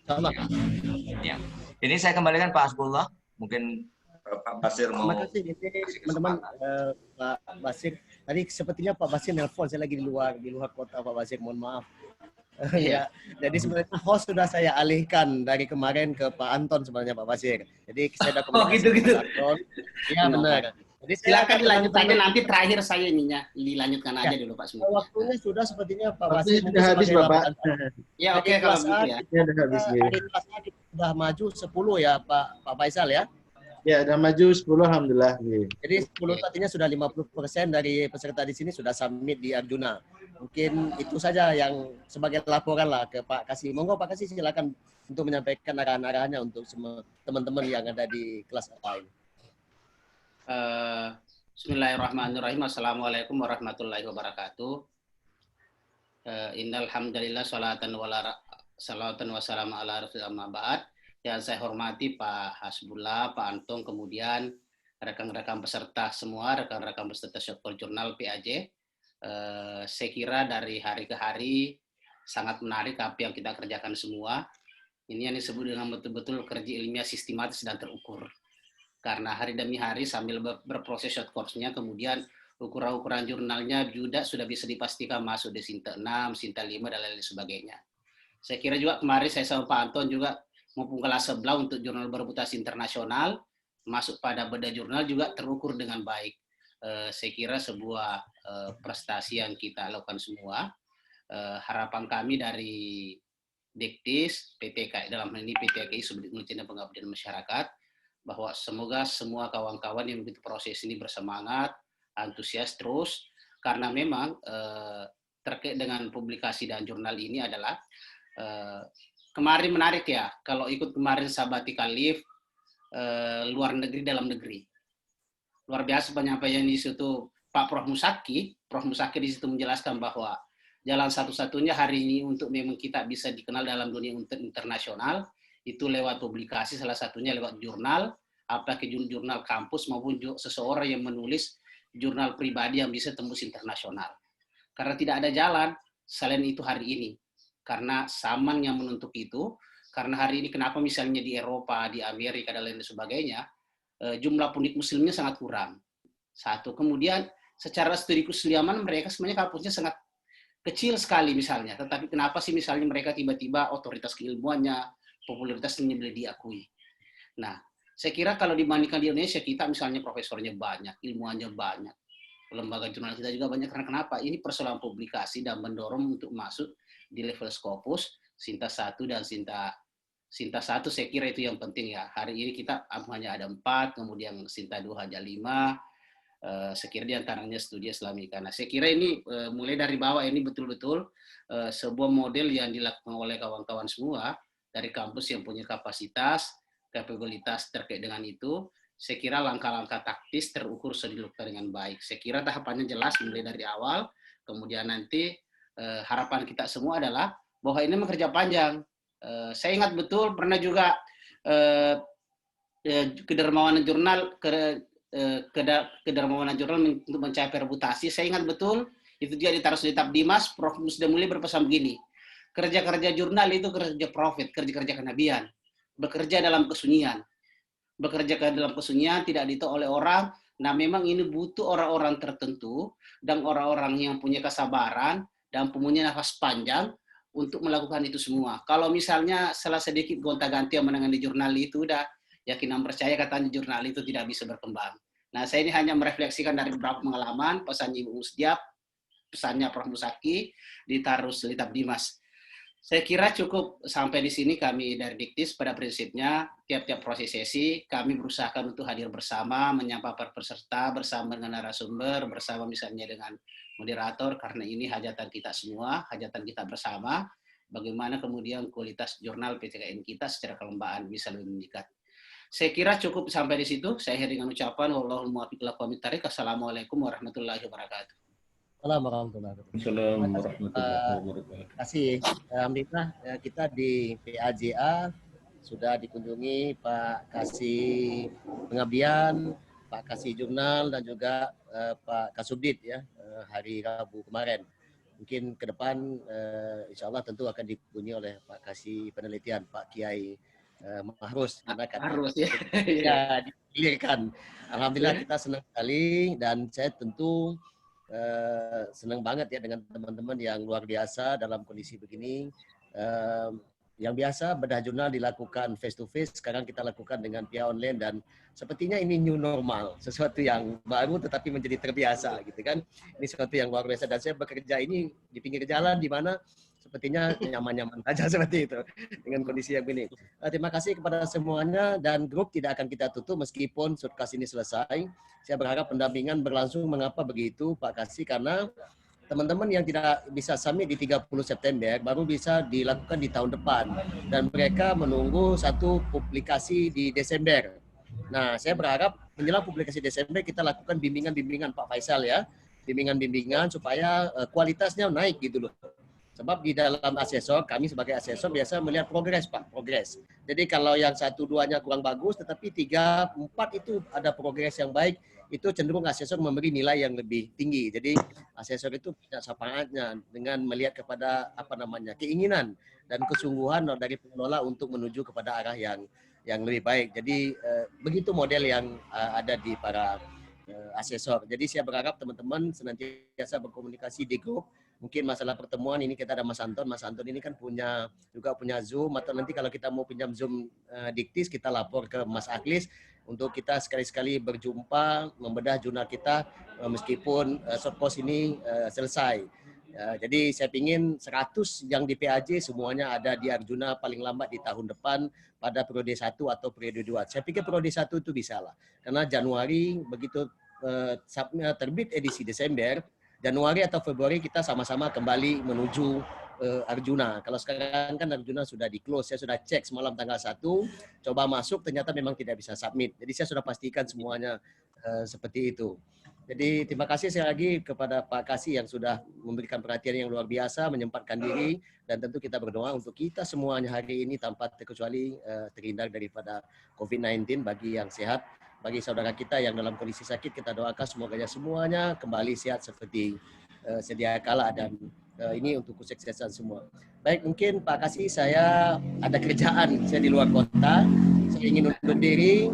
ya. Ini saya kembalikan Pak Hasbullah, mungkin Pak Basir mau. Terima kasih teman-teman Pak Basir. Tadi sepertinya Pak Basir nelpon, saya lagi di luar kota Pak Basir, mohon maaf. Ya, jadi sebenarnya host sudah saya alihkan dari kemarin ke Pak Anton sebenarnya Pak Basir. Jadi saya sudah komunikasi gitu. Pak Anton. Iya benar. Jadi silakan dilanjutkan aja, nanti terakhir saya ininya dilanjutkan aja dulu Pak semua. Waktunya sudah sepertinya Pak Basir sudah habis Bapak. Ya oke kalau begitu ya. Ya sudah habis. Sudah maju 10 ya Pak Faisal ya. Ya, udah maju 10 alhamdulillah. Jadi 10 artinya sudah 50% dari peserta di sini sudah submit di Arjuna. Mungkin itu saja yang sebagai laporan lah ke Pak Kasih. Monggo Pak Kasih silakan untuk menyampaikan arahan-arahannya untuk semua teman-teman yang ada di kelas lain. Bismillahirrahmanirrahim. Assalamualaikum warahmatullahi wabarakatuh. Innal hamdalillah salatan wassalamu ala rasulillah amma ba'd. Yang saya hormati Pak Hasbullah, Pak Anton, kemudian rekan-rekan peserta semua, rekan-rekan peserta short call jurnal PAJ. Saya kira dari hari ke hari sangat menarik apa yang kita kerjakan semua. Ini yang disebut dengan betul-betul kerja ilmiah sistematis dan terukur. Karena hari demi hari sambil berproses short course-nya, kemudian ukuran-ukuran jurnalnya juga sudah bisa dipastikan masuk di Sinta 6, Sinta 5, dan lain sebagainya. Saya kira juga kemarin saya sama Pak Anton juga maupun kelas sebelah untuk jurnal berputasi internasional, masuk pada bedah jurnal juga terukur dengan baik. Saya kira sebuah prestasi yang kita lakukan semua. Harapan kami dari Diktis, PTKI, dalam hal ini PTKI, Subdit Penelitian dan Pengabdian Masyarakat, bahwa semoga semua kawan-kawan yang begitu proses ini bersemangat, antusias terus, karena memang terkait dengan publikasi dan jurnal ini adalah kemarin menarik ya, kalau ikut kemarin sabbatical leave luar negeri, dalam negeri. Luar biasa penyampaian di situ Pak Prof. Musaki di situ menjelaskan bahwa jalan satu-satunya hari ini untuk memang kita bisa dikenal dalam dunia internasional, itu lewat publikasi, salah satunya lewat jurnal, apalagi jurnal kampus maupun seseorang yang menulis jurnal pribadi yang bisa tembus internasional. Karena tidak ada jalan selain itu hari ini. Karena zaman yang menuntut itu, karena hari ini kenapa misalnya di Eropa, di Amerika, dan lain sebagainya, jumlah penduduk muslimnya sangat kurang. Satu, kemudian secara studi keisliaman mereka sebenarnya kampusnya sangat kecil sekali misalnya, tetapi kenapa sih misalnya mereka tiba-tiba otoritas keilmuannya, popularitasnya boleh diakui. Nah, saya kira kalau dibandingkan di Indonesia, kita misalnya profesornya banyak, ilmuannya banyak, lembaga jurnal kita juga banyak. Karena kenapa? Ini persoalan publikasi dan mendorong untuk masuk di level Scopus, Sinta 1 dan Sinta 1 saya kira itu yang penting ya. Hari ini kita hanya ada 4, kemudian Sinta 2 hanya 5, saya kira diantaranya studi Islamika. Nah, saya kira ini mulai dari bawah ini betul-betul sebuah model yang dilakukan oleh kawan-kawan semua dari kampus yang punya kapasitas, kapabilitas terkait dengan itu. Saya kira langkah-langkah taktis terukur sudah dilakukan dengan baik. Saya kira tahapannya jelas mulai dari awal, kemudian nanti harapan kita semua adalah bahwa ini kerja panjang. Saya ingat betul pernah juga kedermawanan jurnal untuk mencapai reputasi. Saya ingat betul itu dia ditaruh di tab Dimas. Prof. Musda Muli berpesan begini, kerja-kerja jurnal itu kerja profit, kerja-kerja kenabian, bekerja dalam kesunyian. Bekerja dalam kesunyian, tidak ditahu oleh orang. Nah, memang ini butuh orang-orang tertentu dan orang-orang yang punya kesabaran dan punya nafas panjang untuk melakukan itu semua. Kalau misalnya salah sedikit gonta-ganti yang menangani jurnal itu, udah yakinan percaya katanya jurnal itu tidak bisa berkembang. Nah, saya ini hanya merefleksikan dari beberapa pengalaman, pesan Ibu Musdiap, pesannya Prof. Musaki, ditaruh di tab Dimas. Saya kira cukup sampai di sini kami dari Diktis. Pada prinsipnya, tiap-tiap proses sesi, kami berusaha untuk hadir bersama, menyapa para peserta, bersama dengan narasumber, bersama misalnya dengan moderator, karena ini hajatan kita semua, hajatan kita bersama, bagaimana kemudian kualitas jurnal PTKN kita secara kelembagaan bisa lebih meningkat. Saya kira cukup sampai di situ. Saya akhiri dengan ucapan, wallahul muwaffiq ila aqwamit thariq. Assalamualaikum warahmatullahi wabarakatuh. Assalamualaikum warahmatullahi wabarakatuh. Terima kasih. Alhamdulillah kita di PAJA sudah dikunjungi Pak Kasih Pengabdian, Pak Kasih Jurnal, dan juga Pak Kasubdit ya hari Rabu kemarin. Mungkin ke depan insya Allah tentu akan dikunjungi oleh Pak Kasih Penelitian, Pak Kiai Mahrus, karena harus ya dipilihkan. Alhamdulillah kita senang sekali, dan saya tentu senang banget ya dengan teman-teman yang luar biasa dalam kondisi begini. Yang biasa bedah jurnal dilakukan face to face, sekarang kita lakukan dengan via online, dan sepertinya ini new normal, sesuatu yang baru tetapi menjadi terbiasa gitu kan. Ini sesuatu yang luar biasa, dan saya bekerja ini di pinggir jalan di mana sepertinya nyaman-nyaman saja seperti itu dengan kondisi yang ini. Terima kasih kepada semuanya, dan grup tidak akan kita tutup meskipun shortcast ini selesai. Saya berharap pendampingan berlangsung. Mengapa begitu Pak Kasih? Karena teman-teman yang tidak bisa summit di 30 September baru bisa dilakukan di tahun depan, dan mereka menunggu satu publikasi di Desember. Nah, saya berharap menjelang publikasi Desember kita lakukan bimbingan-bimbingan Pak Faisal ya, bimbingan-bimbingan supaya kualitasnya naik gitu loh. Sebab di dalam asesor, kami sebagai asesor biasa melihat progres Pak, progres. Jadi kalau yang 1-2-nya kurang bagus, tetapi 3-4 itu ada progres yang baik, itu cenderung asesor memberi nilai yang lebih tinggi. Jadi asesor itu punya syafaatnya dengan melihat kepada keinginan dan kesungguhan dari pengelola untuk menuju kepada arah yang lebih baik. Jadi begitu model yang ada di para asesor. Jadi saya berharap teman-teman senantiasa berkomunikasi di grup. Mungkin masalah pertemuan ini kita ada Mas Anton. Mas Anton ini kan punya Zoom, atau nanti kalau kita mau pinjam Zoom Diktis, kita lapor ke Mas Aklis untuk kita sekali-sekali berjumpa, membedah jurnal kita meskipun short course ini selesai. Jadi saya ingin 100 yang di PAJ semuanya ada di Arjuna paling lambat di tahun depan pada periode 1 atau periode 2. Saya pikir periode 1 itu bisa lah. Karena Januari begitu terbit edisi Desember, Januari atau Februari kita sama-sama kembali menuju Arjuna. Kalau sekarang kan Arjuna sudah di-close, saya sudah cek semalam tanggal 1, coba masuk ternyata memang tidak bisa submit. Jadi saya sudah pastikan semuanya seperti itu. Jadi terima kasih sekali lagi kepada Pak Kasih yang sudah memberikan perhatian yang luar biasa, menyempatkan diri, dan tentu kita berdoa untuk kita semuanya hari ini tanpa terkecuali terhindar daripada COVID-19 bagi yang sehat. Bagi saudara kita yang dalam kondisi sakit, kita doakan semoga semuanya kembali sehat seperti sedia kala, dan ini untuk kesuksesan semua. Baik, mungkin Pak Kasih, saya ada kerjaan, saya di luar kota, saya ingin undur diri.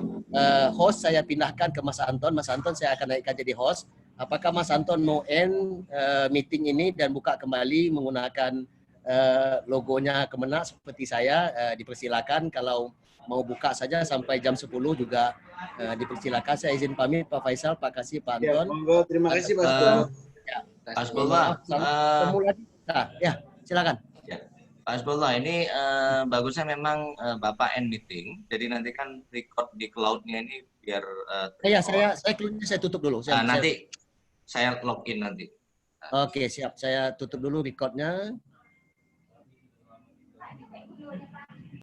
Host saya pindahkan ke Mas Anton. Mas Anton saya akan naikkan jadi host. Apakah Mas Anton mau end meeting ini dan buka kembali menggunakan logonya Kemenak seperti saya? Dipersilakan. Kalau mau buka saja sampai jam 10 juga dipersilakan. Saya izin pamit Pak Faisal, Pak Kasih, Pak Anton. Ya, monggo, terima kasih Pak Anton. Pak Hasbullah, ya silakan. Pak Hasbullah, ini bagusnya memang Bapak end meeting, jadi nanti kan record di cloud-nya ini biar saya tutup dulu. Nanti saya login nanti. Oke, siap. Saya tutup dulu record-nya.